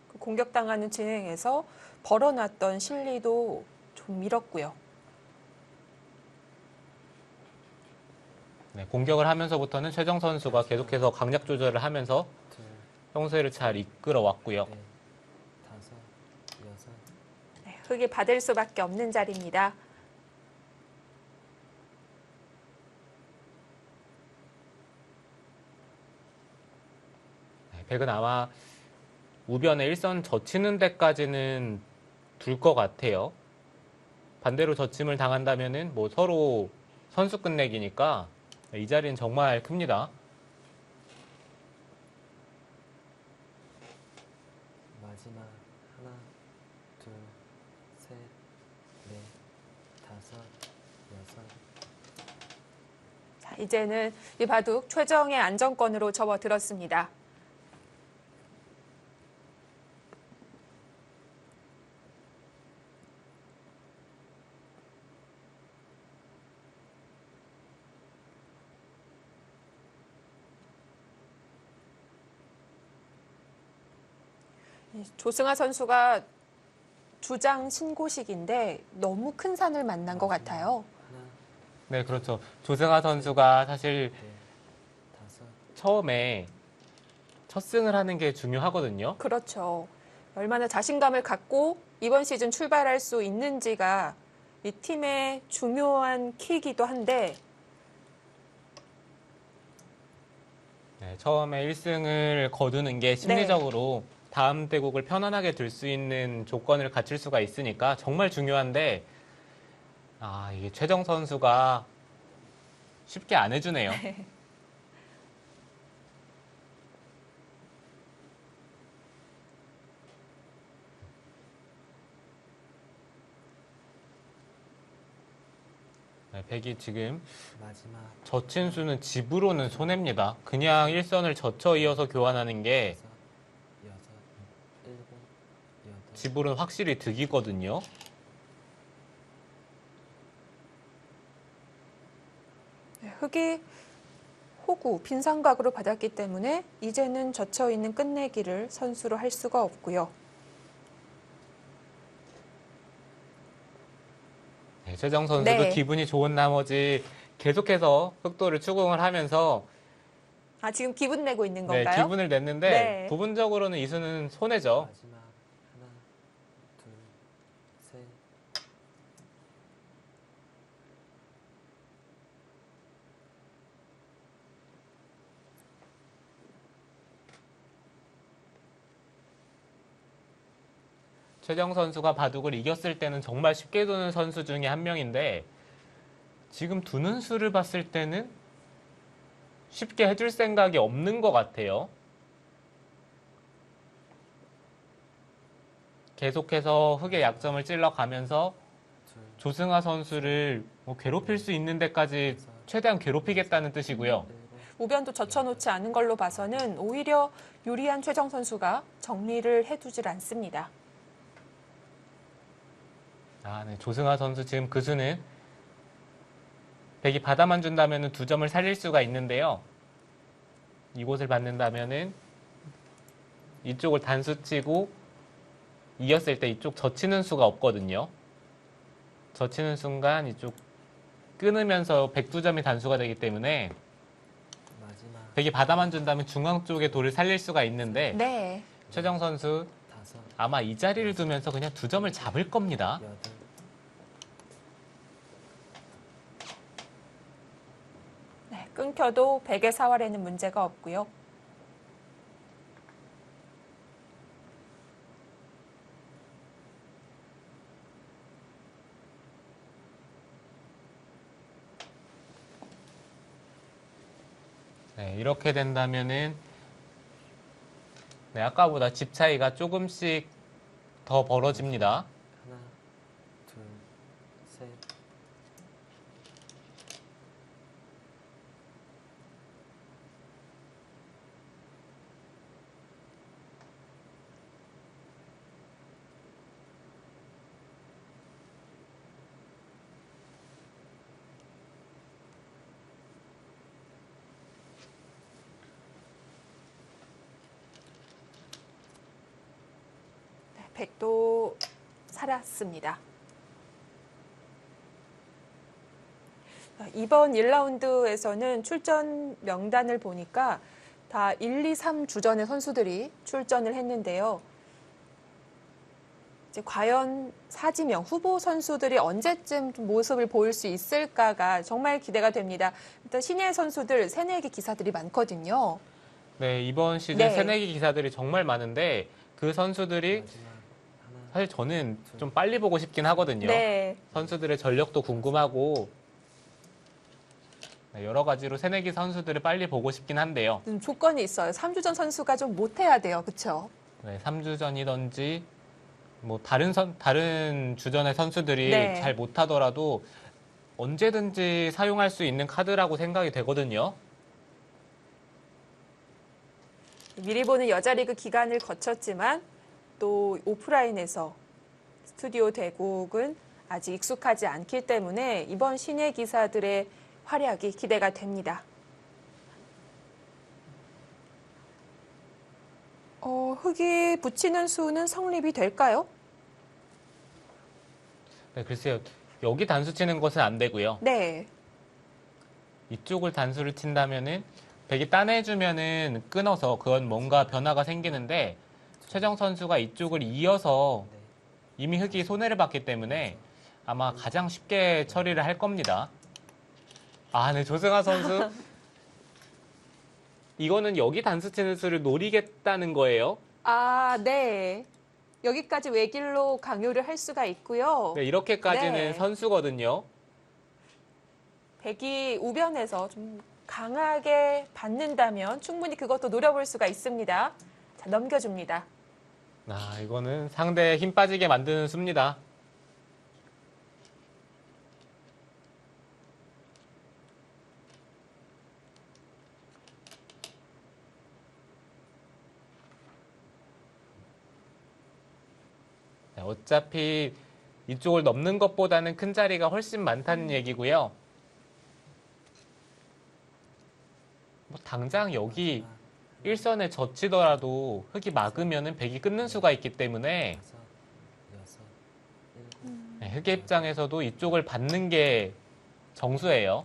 그 공격당하는 진행에서 벌어놨던 실리도 좀 밀었고요. 네, 공격을 하면서부터는 최정 선수가 계속해서 강약 조절을 하면서 둘, 형세를 잘 이끌어 왔고요. 넷, 다섯, 여섯. 네, 흙이 받을 수밖에 없는 자리입니다. 네, 백은 아마 우변에 일선 젖히는 데까지는 둘 것 같아요. 반대로 젖힘을 당한다면은 뭐 서로 선수 끝내기니까 이 자리는 정말 큽니다. 마지막 하나, 둘, 셋, 넷, 다섯, 여섯. 자, 이제는 이 바둑 최정의 안정권으로 접어들었습니다. 조승아 선수가 주장 신고식인데 너무 큰 산을 만난 것 같아요. 하나, 네, 그렇죠. 조승아 선수가 사실 넷, 다섯. 처음에 첫 승을 하는 게 중요하거든요. 그렇죠. 얼마나 자신감을 갖고 이번 시즌 출발할 수 있는지가 이 팀의 중요한 키이기도 한데 네, 처음에 1승을 거두는 게 심리적으로 다음 대국을 편안하게 둘 수 있는 조건을 갖출 수가 있으니까 정말 중요한데 이게 최정 선수가 쉽게 안 해주네요. 네, 백이 지금 마지막 젖힌 수는 집으로는 손해입니다. 그냥 1선을 젖혀 이어서 교환하는 게 다섯, 여섯, 일곱, 여덟. 집으로는 확실히 득이거든요. 흙이 호구, 빈삼각으로 받았기 때문에 이제는 젖혀있는 끝내기를 선수로 할 수가 없고요. 네, 최정 선수도 네. 기분이 좋은 나머지 계속해서 흑도를 추궁을 하면서 지금 기분 내고 있는 네, 건가요? 기분을 냈는데 네. 부분적으로는 이 수는 손해죠. 마지막 하나, 둘, 셋. 최정 선수가 바둑을 이겼을 때는 정말 쉽게 두는 선수 중에 한 명인데 지금 두는 수를 봤을 때는 쉽게 해줄 생각이 없는 것 같아요. 계속해서 흑의 약점을 찔러가면서 둘, 조승아 선수를 뭐 괴롭힐 수 있는 데까지 최대한 괴롭히겠다는 뜻이고요. 일곱. 우변도 젖혀놓지 않은 걸로 봐서는 오히려 유리한 최정 선수가 정리를 해두질 않습니다. 네, 조승아 선수 지금 그 수는 백이 받아만 준다면 2점을 살릴 수가 있는데요. 이곳을 받는다면은 이쪽을 단수 치고 이겼을 때 이쪽 젖히는 수가 없거든요. 젖히는 순간 이쪽 끊으면서 102점이 단수가 되기 때문에 마지막 백이 받아만 준다면 중앙 쪽에 돌을 살릴 수가 있는데 네. 최정 선수 다섯, 아마 이 자리를 두면서 그냥 2점을 잡을 겁니다. 여덟, 끊겨도 백의 사활에는 문제가 없고요. 네, 이렇게 된다면은 네, 아까보다 집 차이가 조금씩 더 벌어집니다. 하나, 둘, 셋. 네, 백도 살았습니다. 이번 1라운드에서는 출전 명단을 보니까 다 1, 2, 3 주전의 선수들이 출전을 했는데요. 이제 과연 사지명 후보 선수들이 언제쯤 좀 모습을 보일 수 있을까가 정말 기대가 됩니다. 일단 신예 선수들 새내기 기사들이 많거든요. 네, 이번 시즌 네. 새내기 기사들이 정말 많은데 그 선수들이 마지막 하나, 사실 저는 좀 빨리 보고 싶긴 하거든요. 네. 선수들의 전력도 궁금하고 네, 여러 가지로 새내기 선수들을 빨리 보고 싶긴 한데요. 좀 조건이 있어요. 3주전 선수가 좀 못해야 돼요. 그렇죠? 네, 3주전이든지 뭐 다른 주전의 선수들이 네. 잘 못하더라도 언제든지 사용할 수 있는 카드라고 생각이 되거든요. 미리 보는 여자리그 기간을 거쳤지만 또 오프라인에서 스튜디오 대국은 아직 익숙하지 않기 때문에 이번 신예 기사들의 활약이 기대가 됩니다. 흙이 붙이는 수는 성립이 될까요? 네, 글쎄요. 여기 단수 치는 것은 안 되고요. 네. 이쪽을 단수를 친다면은 백이 따내주면은 끊어서 그건 뭔가 변화가 생기는데 최정 선수가 이쪽을 이어서 네. 이미 흙이 손해를 봤기 때문에 아마 가장 쉽게 처리를 할 겁니다. 아, 네, 조승아 선수. 이거는 여기 단수 치는 수를 노리겠다는 거예요. 아, 네. 여기까지 외길로 강요를 할 수가 있고요. 네, 이렇게까지는 네. 선수거든요. 백이 우변에서 좀 강하게 받는다면 충분히 그것도 노려볼 수가 있습니다. 자, 넘겨줍니다. 아, 이거는 상대 힘 빠지게 만드는 수입니다. 네, 어차피 이쪽을 넘는 것보다는 큰 자리가 훨씬 많다는 얘기고요. 뭐 당장 여기 마지막 일선에 젖히더라도 흙이 막으면은 백이 끊는 수가 있기 때문에 다섯, 여섯, 일곱. 네, 흙의 입장에서도 이쪽을 받는 게 정수예요.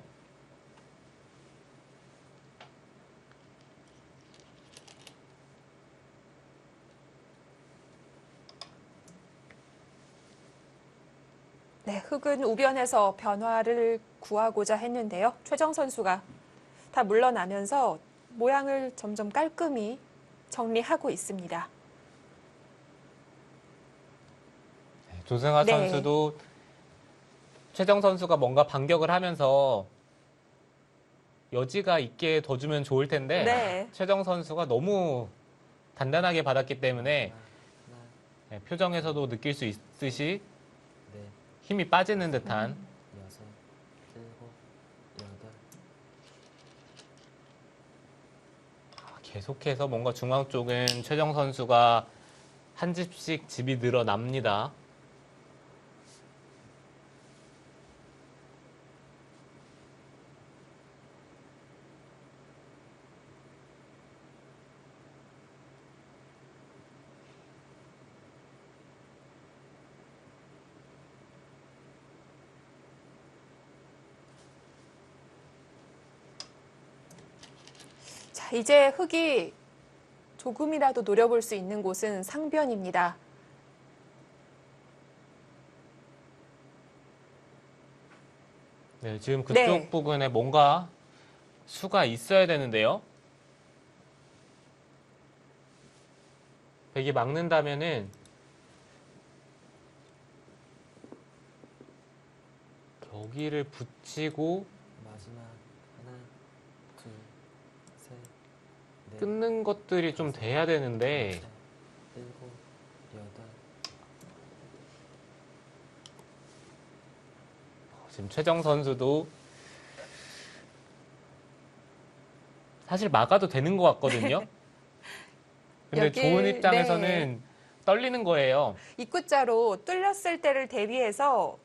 네, 흙은 우변에서 변화를 구하고자 했는데요. 최정 선수가 다 물러나면서 모양을 점점 깔끔히 정리하고 있습니다. 조승아 네. 선수도 최정 선수가 뭔가 반격을 하면서 여지가 있게 더 주면 좋을 텐데 네. 최정 선수가 너무 단단하게 받았기 때문에 하나, 네, 표정에서도 느낄 수 있듯이 넷, 힘이 빠지는 듯한 여섯, 일곱, 여덟. 계속해서 뭔가 중앙 쪽은 최정 선수가 한 집씩 집이 늘어납니다. 자, 이제 흙이 조금이라도 노려볼 수 있는 곳은 상변입니다. 네, 지금 그쪽 네. 부분에 뭔가 수가 있어야 되는데요. 백이 막는다면은 여기를 붙이고 마지막 하나, 둘, 셋, 넷, 끊는 것들이 좀 돼야 되는데 여섯, 일곱, 여덟. 지금 최정 선수도 사실 막아도 되는 것 같거든요. 근데 여길, 좋은 입장에서는 네. 떨리는 거예요. 입구자로 뚫렸을 때를 대비해서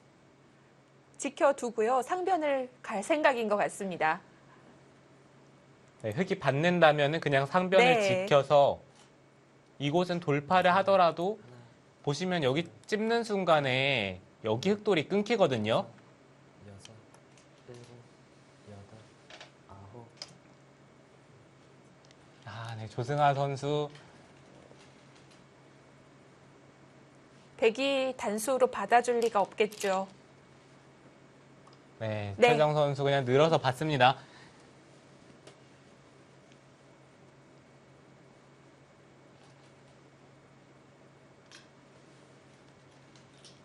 지켜두고요. 상변을 갈 생각인 것 같습니다. 네, 흙이 받는다면은 그냥 상변을 네. 지켜서 이곳은 돌파를 하더라도 하나, 보시면 여기 찝는 순간에 여기 흙돌이 끊기거든요. 여섯, 일곱, 여덟, 아홉. 아, 네, 조승아 선수 백이 단수로 받아줄 리가 없겠죠. 네, 네. 최정 선수 그냥 늘어서 봤습니다.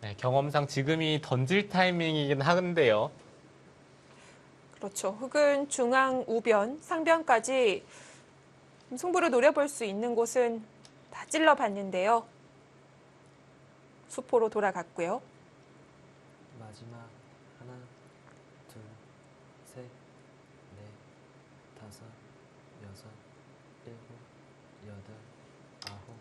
네, 경험상 지금이 던질 타이밍이긴 한데요. 그렇죠. 흙은 중앙, 우변, 상변까지 승부를 노려볼 수 있는 곳은 다 찔러봤는데요. 수포로 돌아갔고요. 마지막 하나, 둘, 셋, 넷, 다섯, 여섯, 일곱, 여덟, 아홉.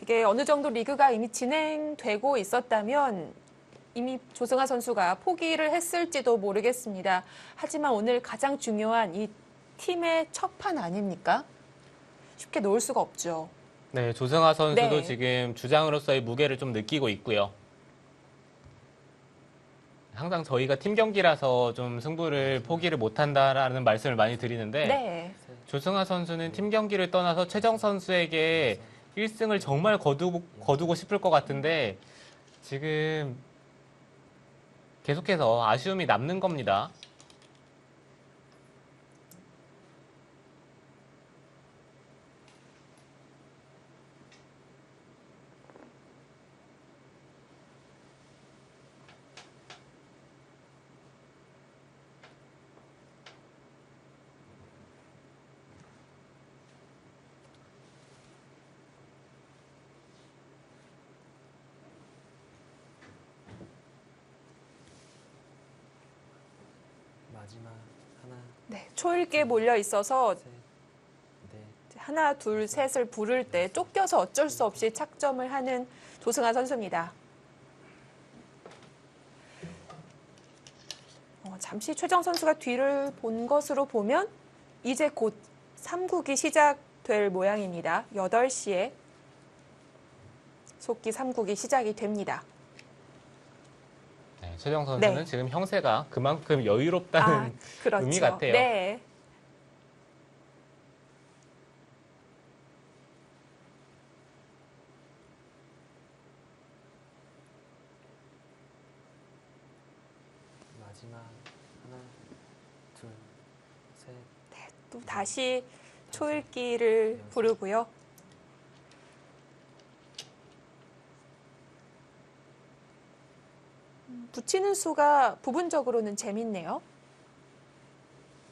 이게 어느 정도 리그가 이미 진행되고 있었다면 이미 조승아 선수가 포기를 했을지도 모르겠습니다. 하지만 오늘 가장 중요한 이 팀의 첫 판 아닙니까? 쉽게 놓을 수가 없죠. 네, 조승아 선수도 네. 지금 주장으로서의 무게를 좀 느끼고 있고요. 항상 저희가 팀 경기라서 좀 승부를 포기를 못한다라는 말씀을 많이 드리는데 네. 셋, 조승아 선수는 팀 경기를 떠나서 최정 선수에게 1승을 정말 거두고 싶을 것 같은데 지금 계속해서 아쉬움이 남는 겁니다. 마지막 하나, 네. 초읽기에 몰려 있어서 셋, 넷, 하나, 둘, 셋을 부를 때 쫓겨서 어쩔 수 없이 착점을 하는 조승아 선수입니다. 잠시 최정 선수가 뒤를 본 것으로 보면 이제 곧 3국이 시작될 모양입니다. 8시에 속기 3국이 시작이 됩니다. 네, 최정 선수는 네. 지금 형세가 그만큼 여유롭다는 그렇죠. 의미 같아요. 네. 마지막 하나, 둘, 셋, 또 다시 초읽기를 부르고요. 붙이는 수가 부분적으로는 재밌네요.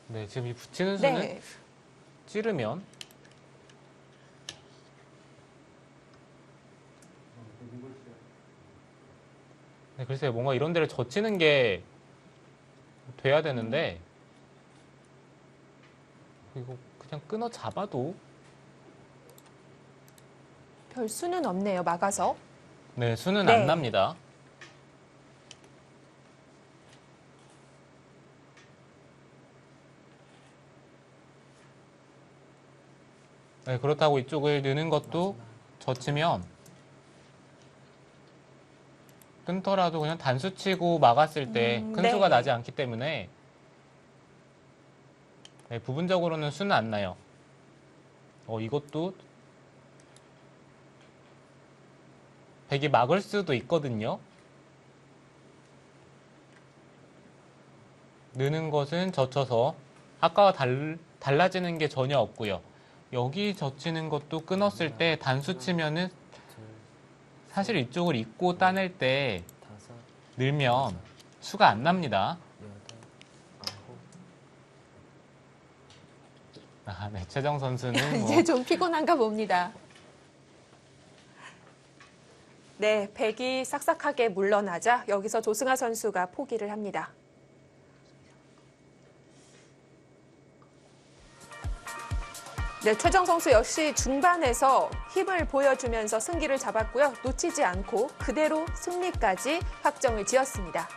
네, 지금 이 붙이는 수는 네. 찌르면 네, 글쎄요, 뭔가 이런 데를 젖히는 게 돼야 되는데 이거 그냥 끊어 잡아도 별 수는 없네요. 막아서. 네, 수는 네. 안 납니다. 네, 그렇다고 이쪽을 넣는 것도 젖히면 끊더라도 그냥 단수 치고 막았을 때 큰 네. 수가 나지 않기 때문에 네, 부분적으로는 수는 안 나요. 이것도 백이 막을 수도 있거든요. 느는 것은 젖혀서 아까와 달라지는 게 전혀 없고요. 여기 젖히는 것도 끊었을 때 단수 치면은 사실 이쪽을 입고 따낼 때 다섯, 늘면 수가 안 납니다. 여덟, 아홉. 네, 최정 선수는 뭐 이제 좀 피곤한가 봅니다. 네, 백이 싹싹하게 물러나자 여기서 조승아 선수가 포기를 합니다. 네, 최정 선수 역시 중반에서 힘을 보여주면서 승기를 잡았고요. 놓치지 않고 그대로 승리까지 확정을 지었습니다.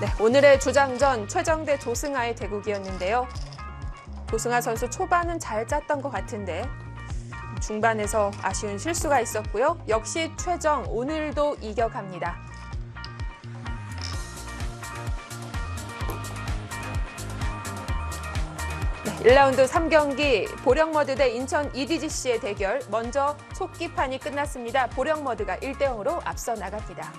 네, 오늘의 주장전 최정 대 조승아의 대국이었는데요. 조승아 선수 초반은 잘 짰던 것 같은데 중반에서 아쉬운 실수가 있었고요. 역시 최정 오늘도 이겨갑니다. 네, 1라운드 3경기 보령머드 대 인천 EDGC의 대결. 먼저 속기판이 끝났습니다. 보령머드가 1대0으로 앞서 나갑니다.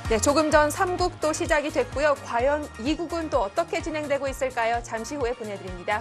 네, 조금 전 3국도 시작이 됐고요. 과연 2국은 또 어떻게 진행되고 있을까요? 잠시 후에 보내드립니다.